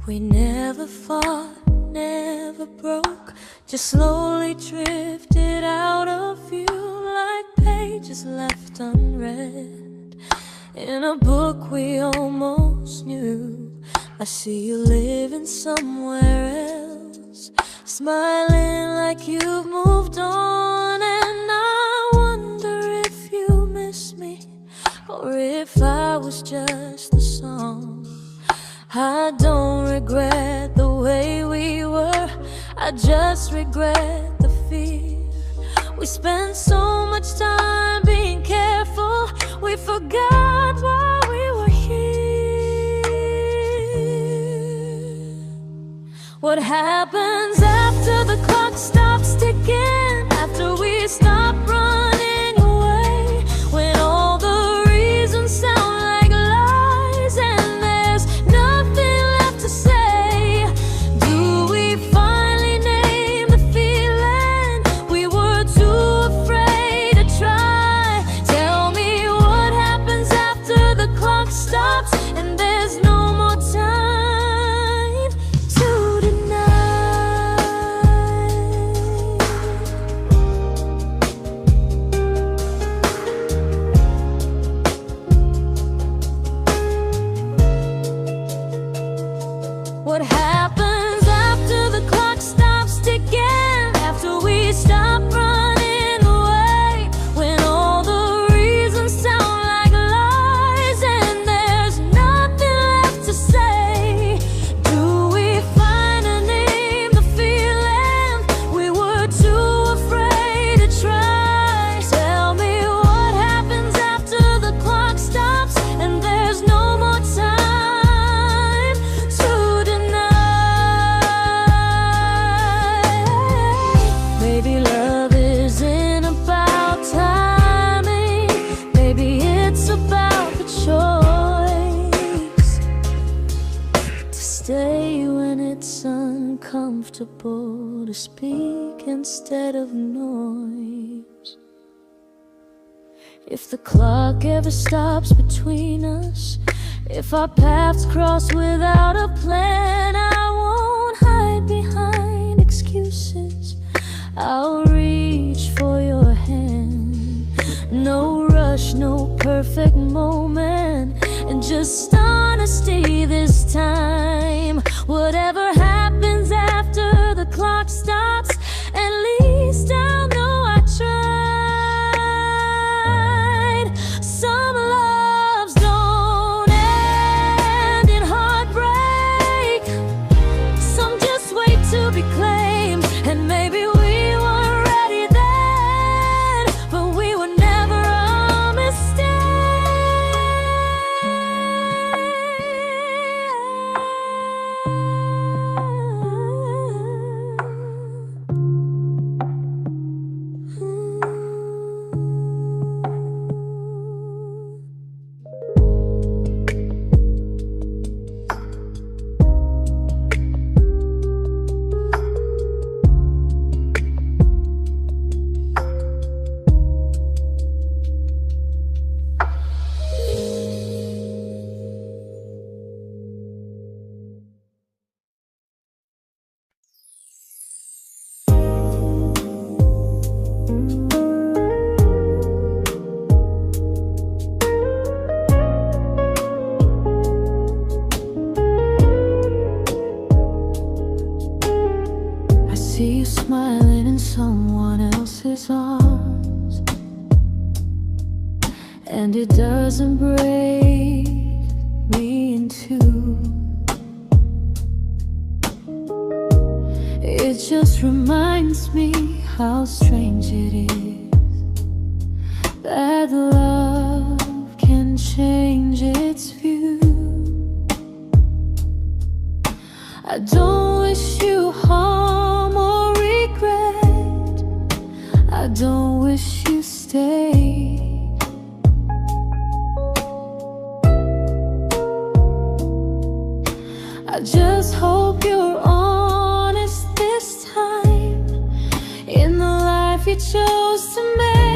We never fought, never broke, just slowly drifted out of view like pages left unread in a book we almost knew. I see you living somewhere else, smiling like you've moved on, and I wonder if you miss me or if I was just the song. I don't regret the way we were, I just regret the fear. We spent so much time being careful, we forgot why we were here. What happens after the clock stops ticking, after we stop running away, when all the reasons sound like lies and there's nothing left to say? Do we finally name the feeling we were too afraid to try? comfortable to speak instead of noise. If the clock ever stops between us, if our paths cross without a plan, I won't hide behind excuses. I'll reach for your hand. No rush, no perfect moment, and just honesty this time. Whatever happens after the clock stops, at least I'll know I tried. Some loves don't end in heartbreak, some just wait to be claimed. And maybe we weren't ready then, but we were never a mistake. I see you smiling in someone else's arms, and it doesn't break me in two. It just reminds me how strange it is that love can change its view. I don't wish you harm or regret, I don't wish you stayed. I just hope you're honest this time in the life you chose to make.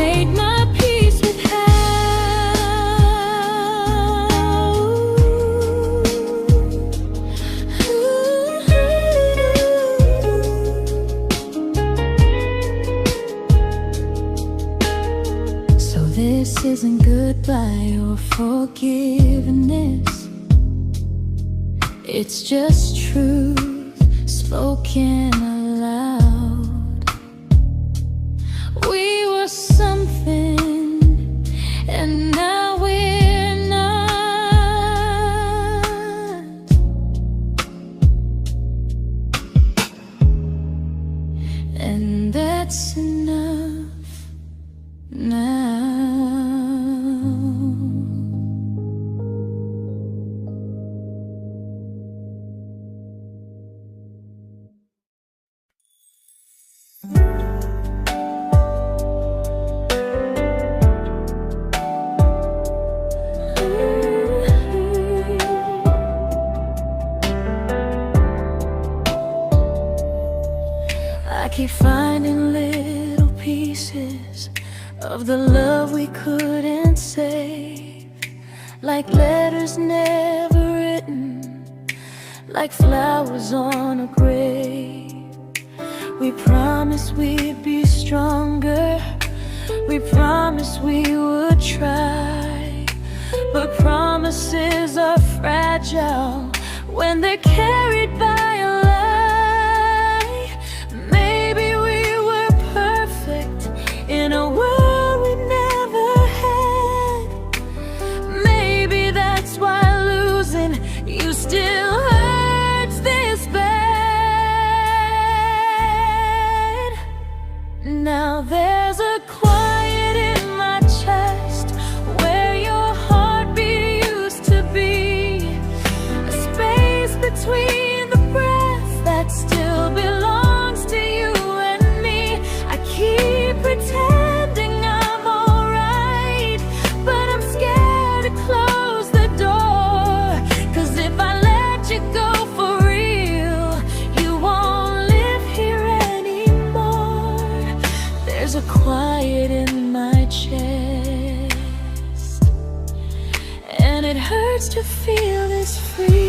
made my peace with This isn't goodbye or forgiveness. It's just truth spoken aloud. We were something, and now we're not. And that's enough now. I keep finding little pieces of the love we couldn't save, like letters never written, like flowers on a grave. We promised we'd be stronger, we promised we would try, but promises are fragile when they're carried by a lie. Maybe we were perfect in a world we never had. Maybe that's why losing you still hurts this bad. Now there's a quiet in my chest where your heartbeat used to be, a space between the breaths that still belongs to you and me. I keep pretending I'm alright, but I'm scared to close the door, 'cause if I let you go for real, you won't live here anymore. There's a quiet in my chest, and it hurts to feel this free.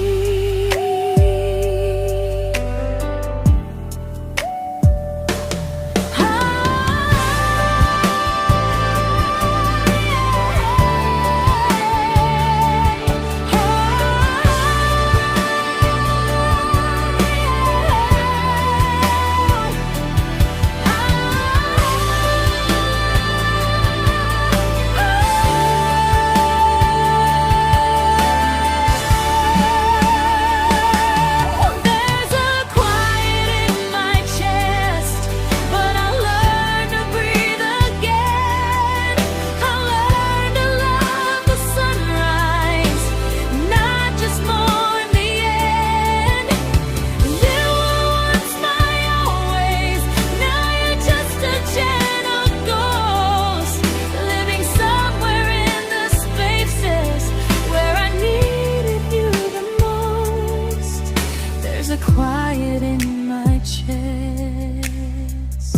Quiet in my chest,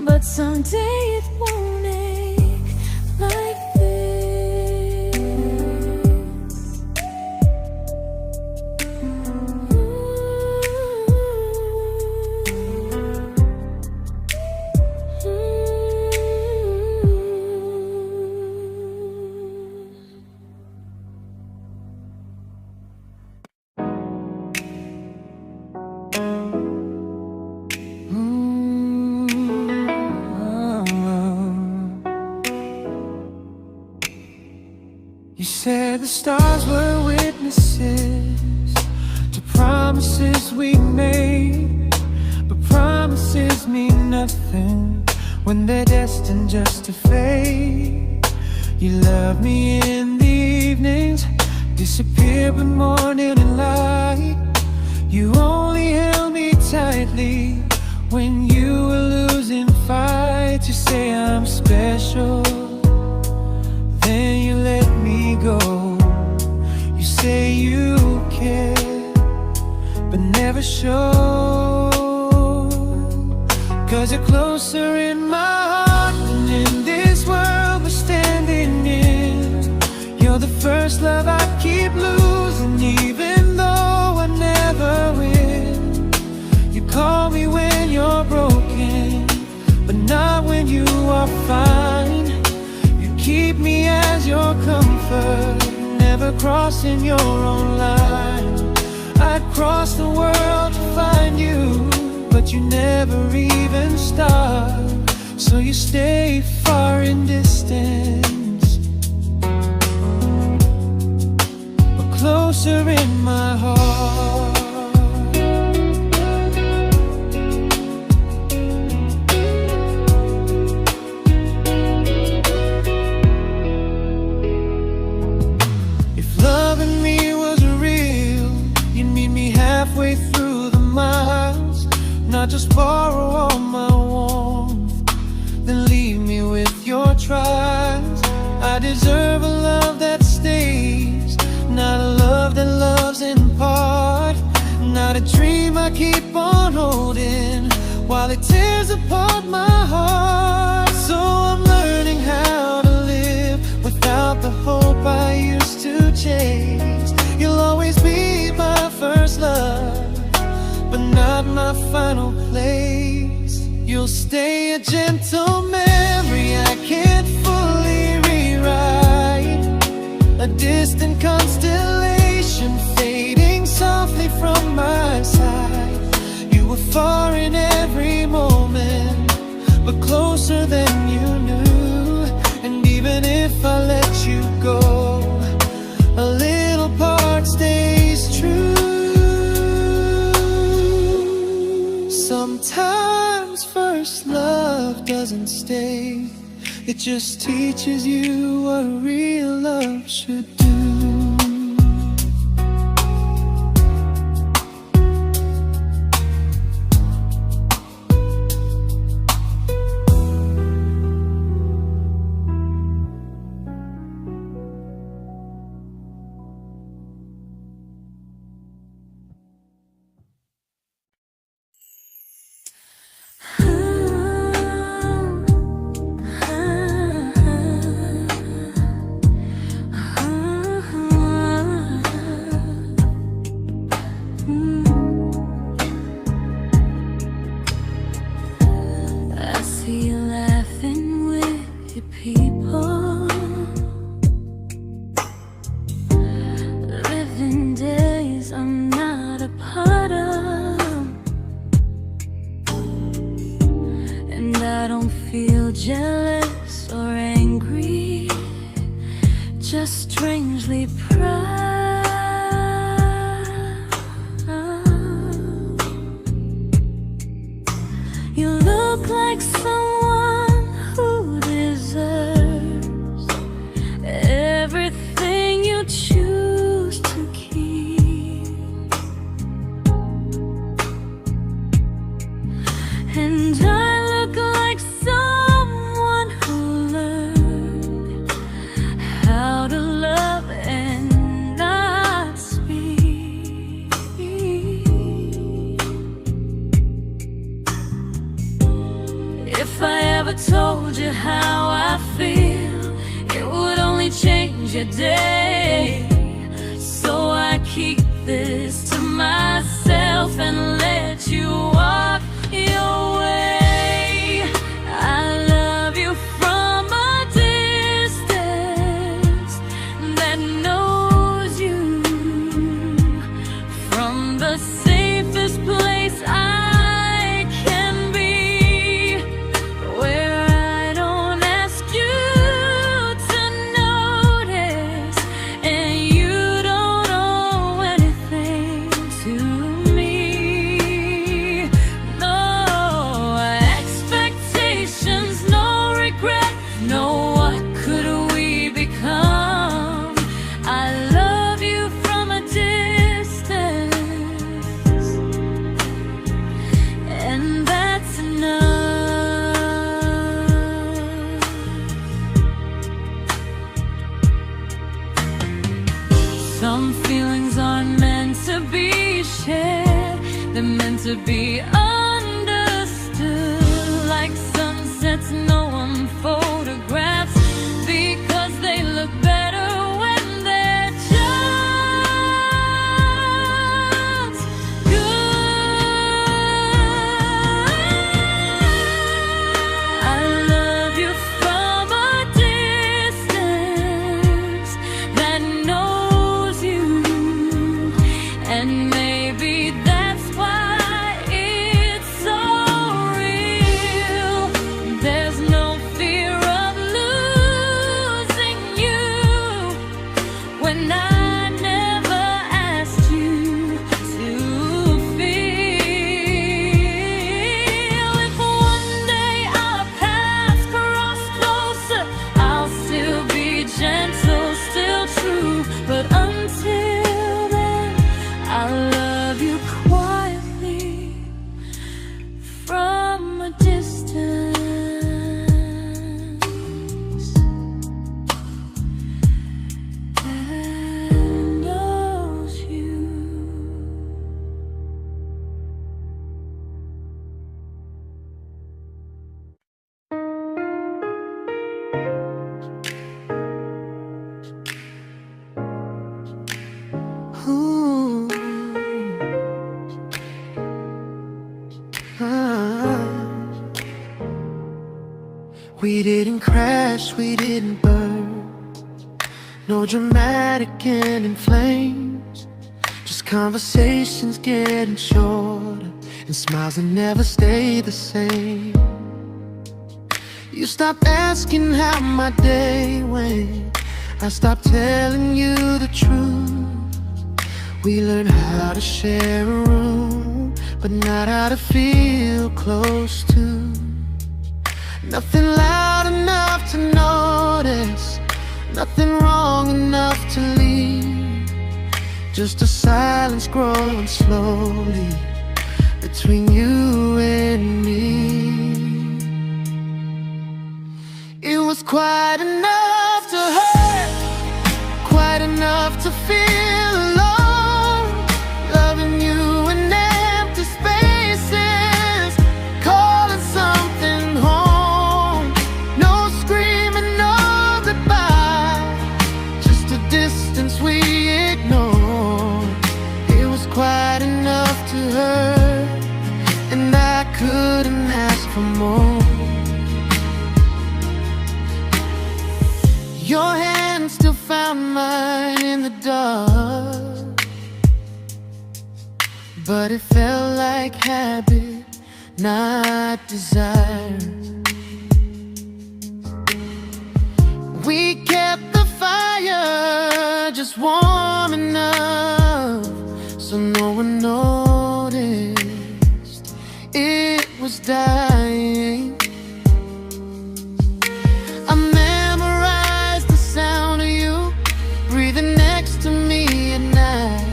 but someday it won't ache like this. You said the stars were witnesses to promises we made, but promises mean nothing when they're destined just to fade. You love me in the evenings, disappear when morning and light. You only held me tightly when you were losing fights. You say I'm special, then you let me go. You say you care, but never show, 'cause you're closer in my heart than in comfort, never crossing your own line. I'd cross the world to find you, but you never even start. So you stay far in distance, but closer in my heart. If loving me was real, you'd meet me halfway through the miles, not just borrow all my warmth, then leave me with your trials. I deserve a love that stays, not a love that loves in part, not a dream I keep on holding while it tears apart my heart. So I'm learning how to live without the hope I used to chase. You'll always be my first love, but not my final place. You'll stay a gentle memory I can't fully rewrite, a distant constellation fading softly from my side. You were far in every moment, but closer than you knew. And even if I let you go, a little part stays true. Sometimes first love doesn't stay, it just teaches you what real love should do. I see you laughing with your people, living days I'm not a part of, and I don't feel jealous or angry, just strangely proud. You look like someone who deserves everything you choose to keep, and I look like someone who learned how to love and not speak. If I ever told you how I feel, it would only change your day. So I keep this to myself and let you walk your way. I love you from a distance that knows you, from the safest place I can be, where I don't ask you to notice, and you don't owe anything to me. No expectations, no regret, no what could we become. I love you from a distance, and that's enough. Some feelings aren't meant to be shared, they're meant to be understood, like sunsets no one photographs, because they look better when they're just good. I love you from a distance, We didn't crash, we didn't burn. No dramatic end in flames. Just conversations getting shorter, and smiles that never stay the same. You stopped asking how my day went. I stopped telling you the truth. We learned how to share a room, but not how to feel close to. Nothing loud enough to notice, nothing wrong enough to leave. Just a silence growing slowly between you and me. It was quite enough to hurt, quite enough to feel alone. Loving you in empty spaces, calling something home. No screaming, no goodbye, just a distance we ignored. It was quite enough to hurt, and I couldn't ask for more. Your hand still found mine in the dark, but it felt like habit, not desire. We kept the fire just warm enough so no one noticed it was dying. I memorized the sound of you breathing next to me at night,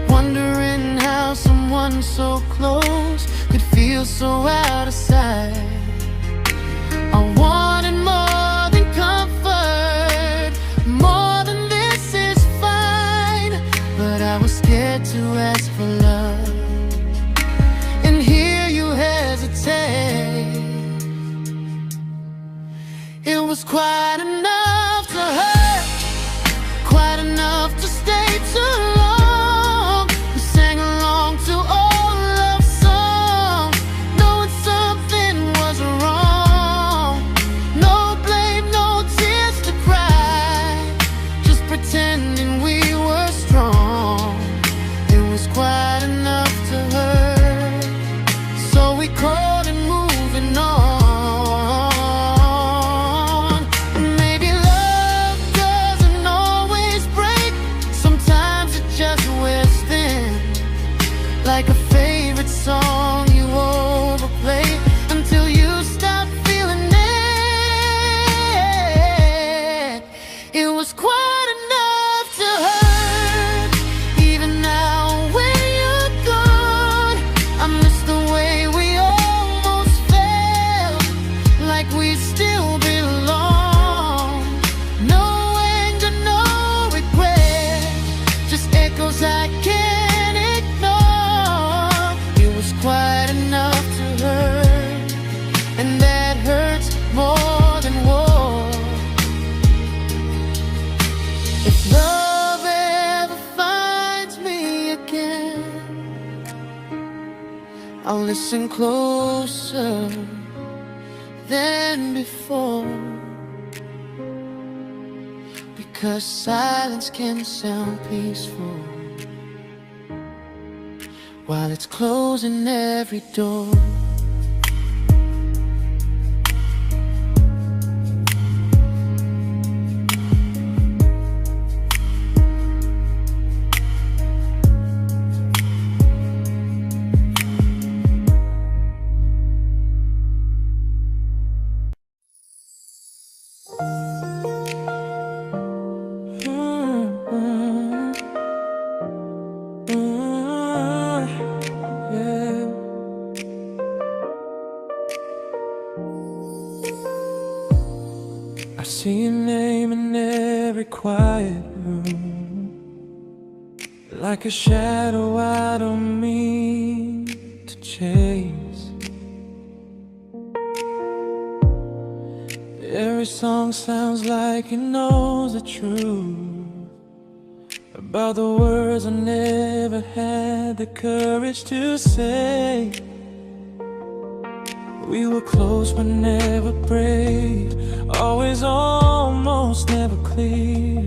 wondering how someone so close could feel so out of sight. I wanted more than comfort, more than this is fine, but I was scared to ask for love and hear you hesitate. It was quite enough to hurt, quite enough to stay too long. We sang along to old love songs, knowing something was wrong. No blame, no tears to cry, just pretending we were strong. It was quite enough to hurt, so we called and moving on. Like a favorite song you overplay until you stop feeling it. It was quite enough to hurt. Even now when you're gone, I miss the way we almost felt, like we still belong. No anger, no regret, just echoes I can't ignore. It was quite enough to hurt, and that hurts more than war. If love ever finds me again, I'll listen closer than before, because silence can sound peaceful while it's closing every door. I see your name in every quiet room, like a shadow I don't mean to chase. Every song sounds like it knows the truth about the words I never had the courage to say. We were close but never prayed, always almost never clear.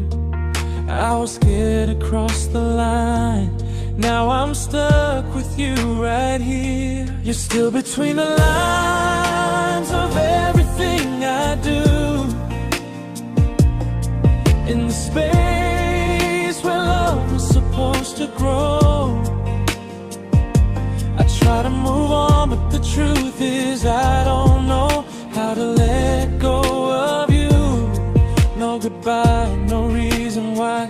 I was scared to cross the line, now I'm stuck with you right here. You're still between the lines of everything I do, in the space where love was supposed to grow. I try to move on, but the truth is I don't know how to let go of you. No goodbye, no reason why,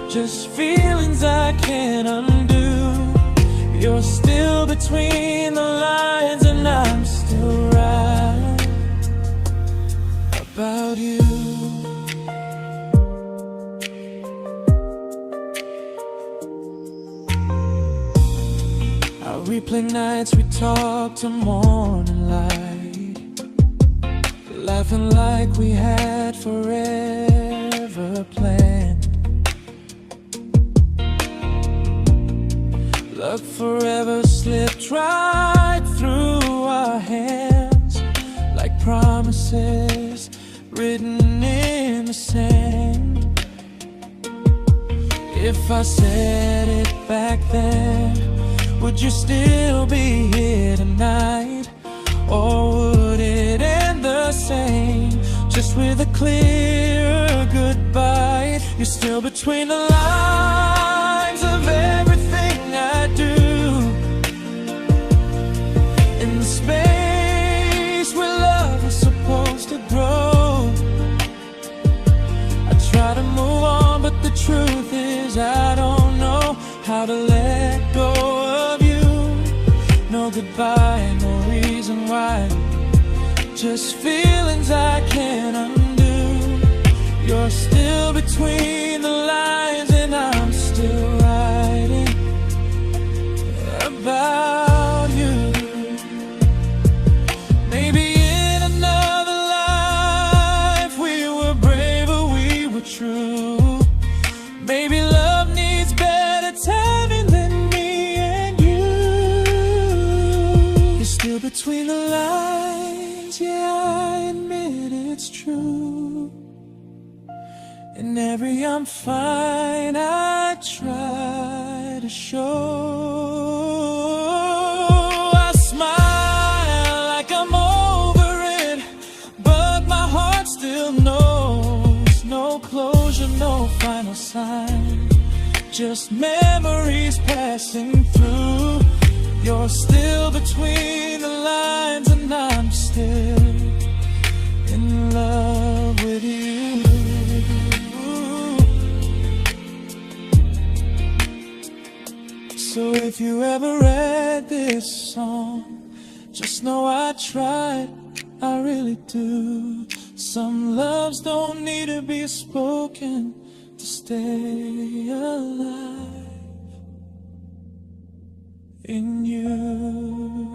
just feelings I can't undo. You're still between the lines and I'm still right about you. I replay nights we talk to morning light, laughing like we had forever planned. Luck forever slipped right through our hands, like promises written in the sand. If I said it back then, would you still be here tonight? Or would it end the same, just with a clear goodbye? You're still between the lines of everything I do, in the space where love was supposed to grow. I try to move on, but the truth is I don't know how to let go of you. No goodbye, no reason why, just feelings I can't undo. You're still between the lines and I'm still writing about you. Maybe in another life we were braver, we were true. Maybe love needs better timing than me and you. You're still between the lines, yeah, I admit it's true. In every I'm fine I try to show. I smile like I'm over it, but my heart still knows. No closure, no final sign, just memories passing through. You're still between the lines and I'm still in love with you. So if you ever read this song, just know I tried, I really do. Some loves don't need to be spoken to stay alive in you.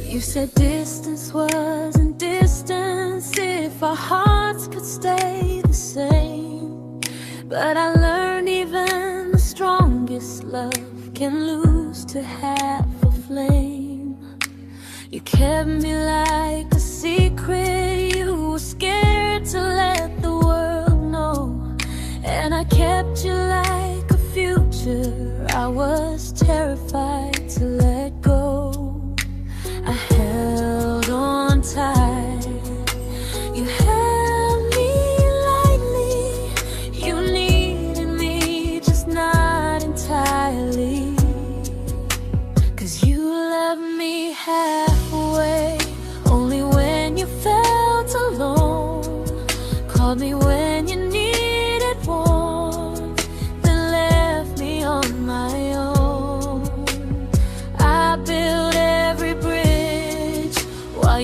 You said distance wasn't distance if our hearts could stay the same. But I learned even the strongest love can lose to half a flame. You kept me like a secret, you were scared to let the world know. And I kept you like a future, I was terrified to let go. I held on tight, you held me lightly. You needed me, just not entirely. 'Cause you left me halfway, only when you felt alone. Called me when you needed warmth, then left me on my own. I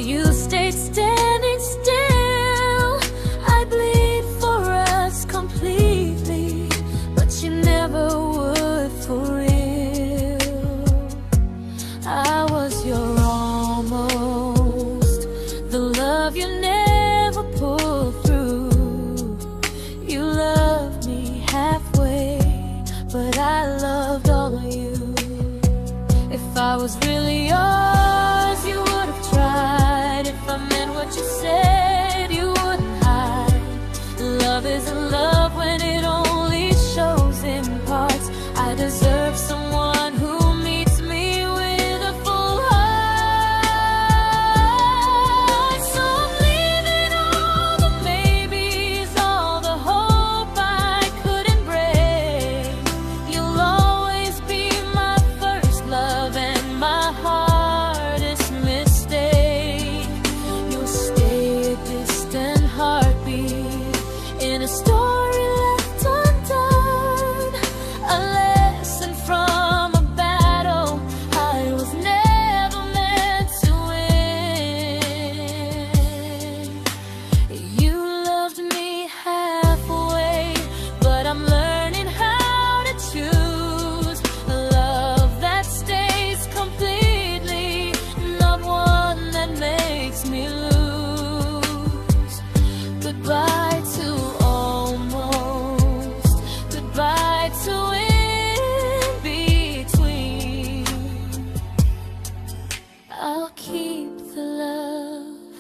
you stayed standing still. I bleed for us completely, but you never would for real. I was your almost, the love you never pulled through. You loved me halfway, but I loved all of you. If I was really yours, you would have tried. If I meant what you said, you wouldn't hide. Love isn't love when it only shows in parts. I deserve someone who meets me with a full heart. So I'm leaving all the maybes, all the hope I couldn't break. You'll always be my first love and my hardest mistake. You'll stay a distant heartbeat in a story left undone, a lesson from a battle I was never meant to win. You loved me halfway, but I'm learning how to choose a love that stays completely, not one that makes me lose. Goodbye to almost, goodbye to in between. I'll keep the love,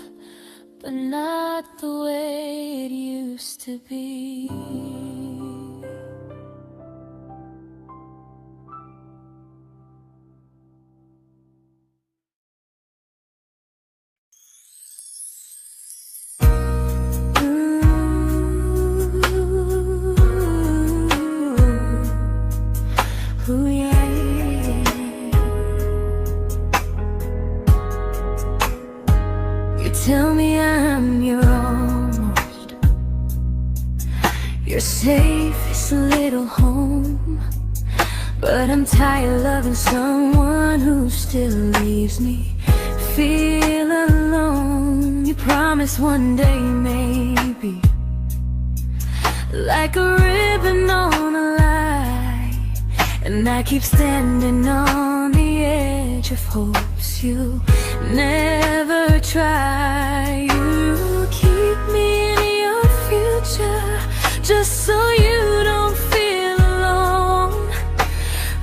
but not the way it used to be. Ooh, yeah. You tell me I'm your almost, your safest little home, but I'm tired loving someone who still leaves me feel alone. You promise one day maybe, like a ribbon on a line, and I keep standing on the edge of hopes you never try. You keep me in your future just so you don't feel alone.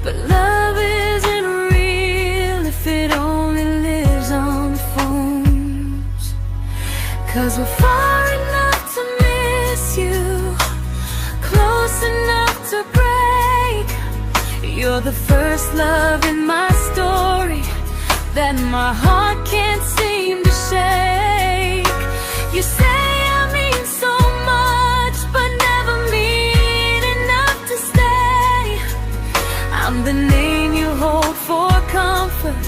But love isn't real if it only lives on the phones. 'Cause we're far enough to miss you, close enough to break. You're the first love in my story that my heart can't seem to shake. You say I mean so much, but never mean enough to stay. I'm the name you hold for comfort,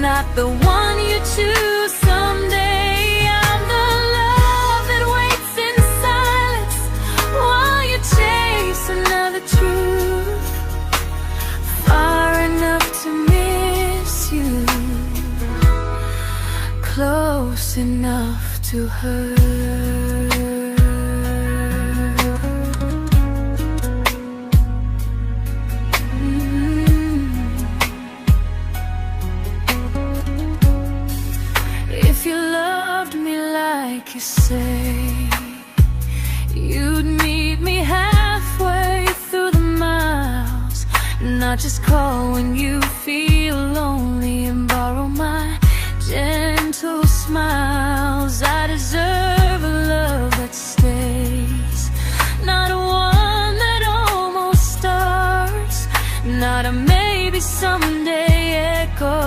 not the one you choose someday. I'm the love that waits in silence while you chase another truth. Far enough to miss you, close enough to hurt. If you loved me like you say, you'd meet me halfway through the miles, not just call when you feel lonely and borrow my gentle smiles. I deserve a love that stays, not one that almost starts, not a maybe someday echo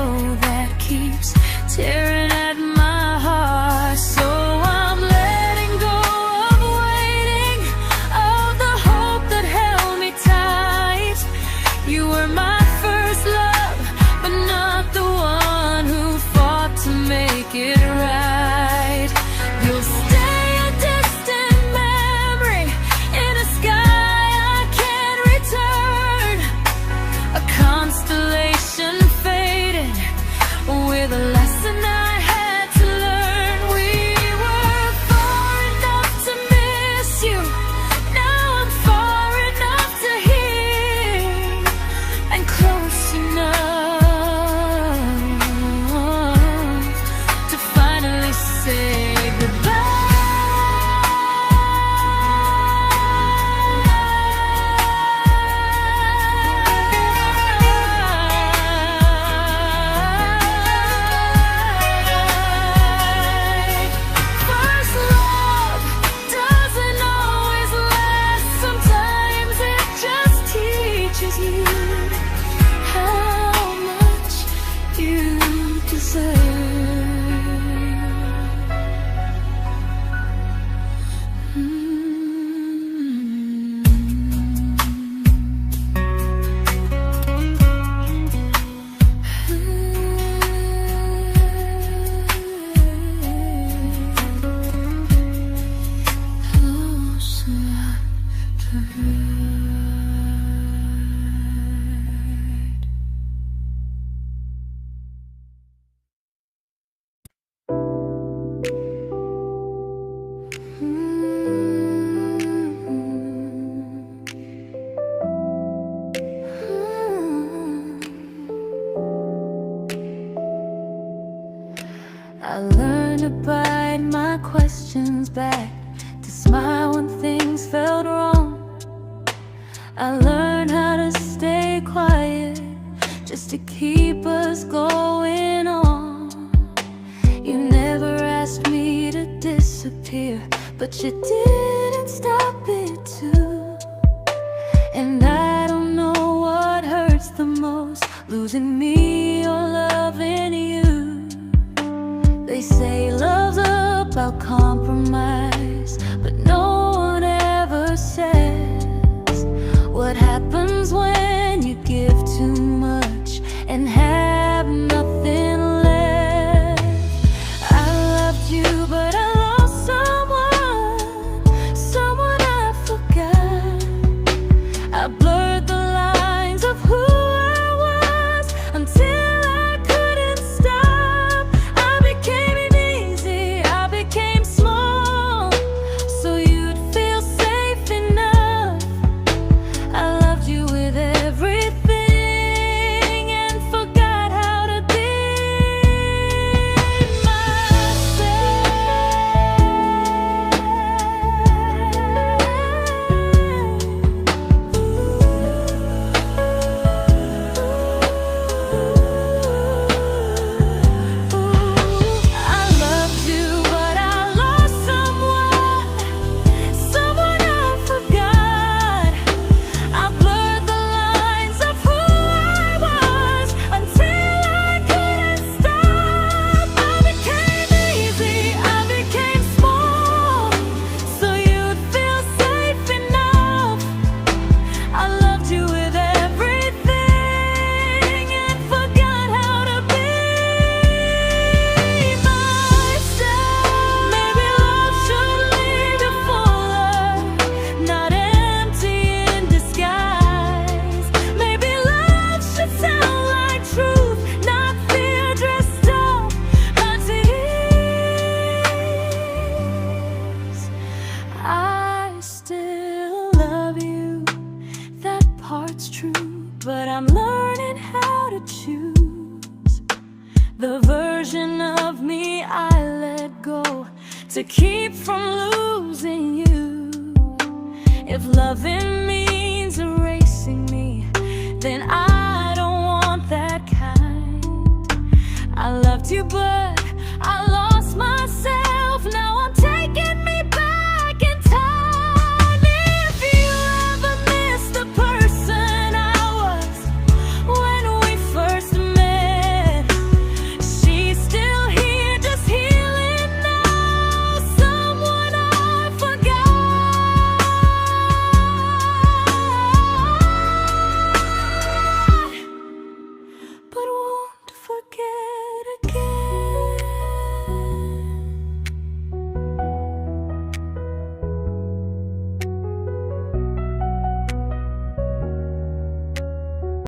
that keeps tearing at my heart. So I'm letting go of waiting, of the hope that held me tight. You were my first love, but not the one who fought to make it right. You'll stay a distant memory in a sky I can't return, a constellation faded with a lesson I I learned to bite my questions back, to smile when things felt wrong. I learned how to stay quiet, just to keep us going on. You never asked me to disappear, but you didn't stop it too. And I don't know what hurts the most, losing me or loving you. They say love's about compromise, but no one ever says what happens when you give too much and have nothing left. I loved you, but I lost someone I forgot. I blurred the lines of who I was until I couldn't stop. I became easy, I became small, so you'd feel safe enough. I loved you with everything and forgot how to be true, but I'm learning how to choose the version of me I let go to keep from losing you. If loving means erasing me, then I don't want that kind. I loved you, but I lost myself.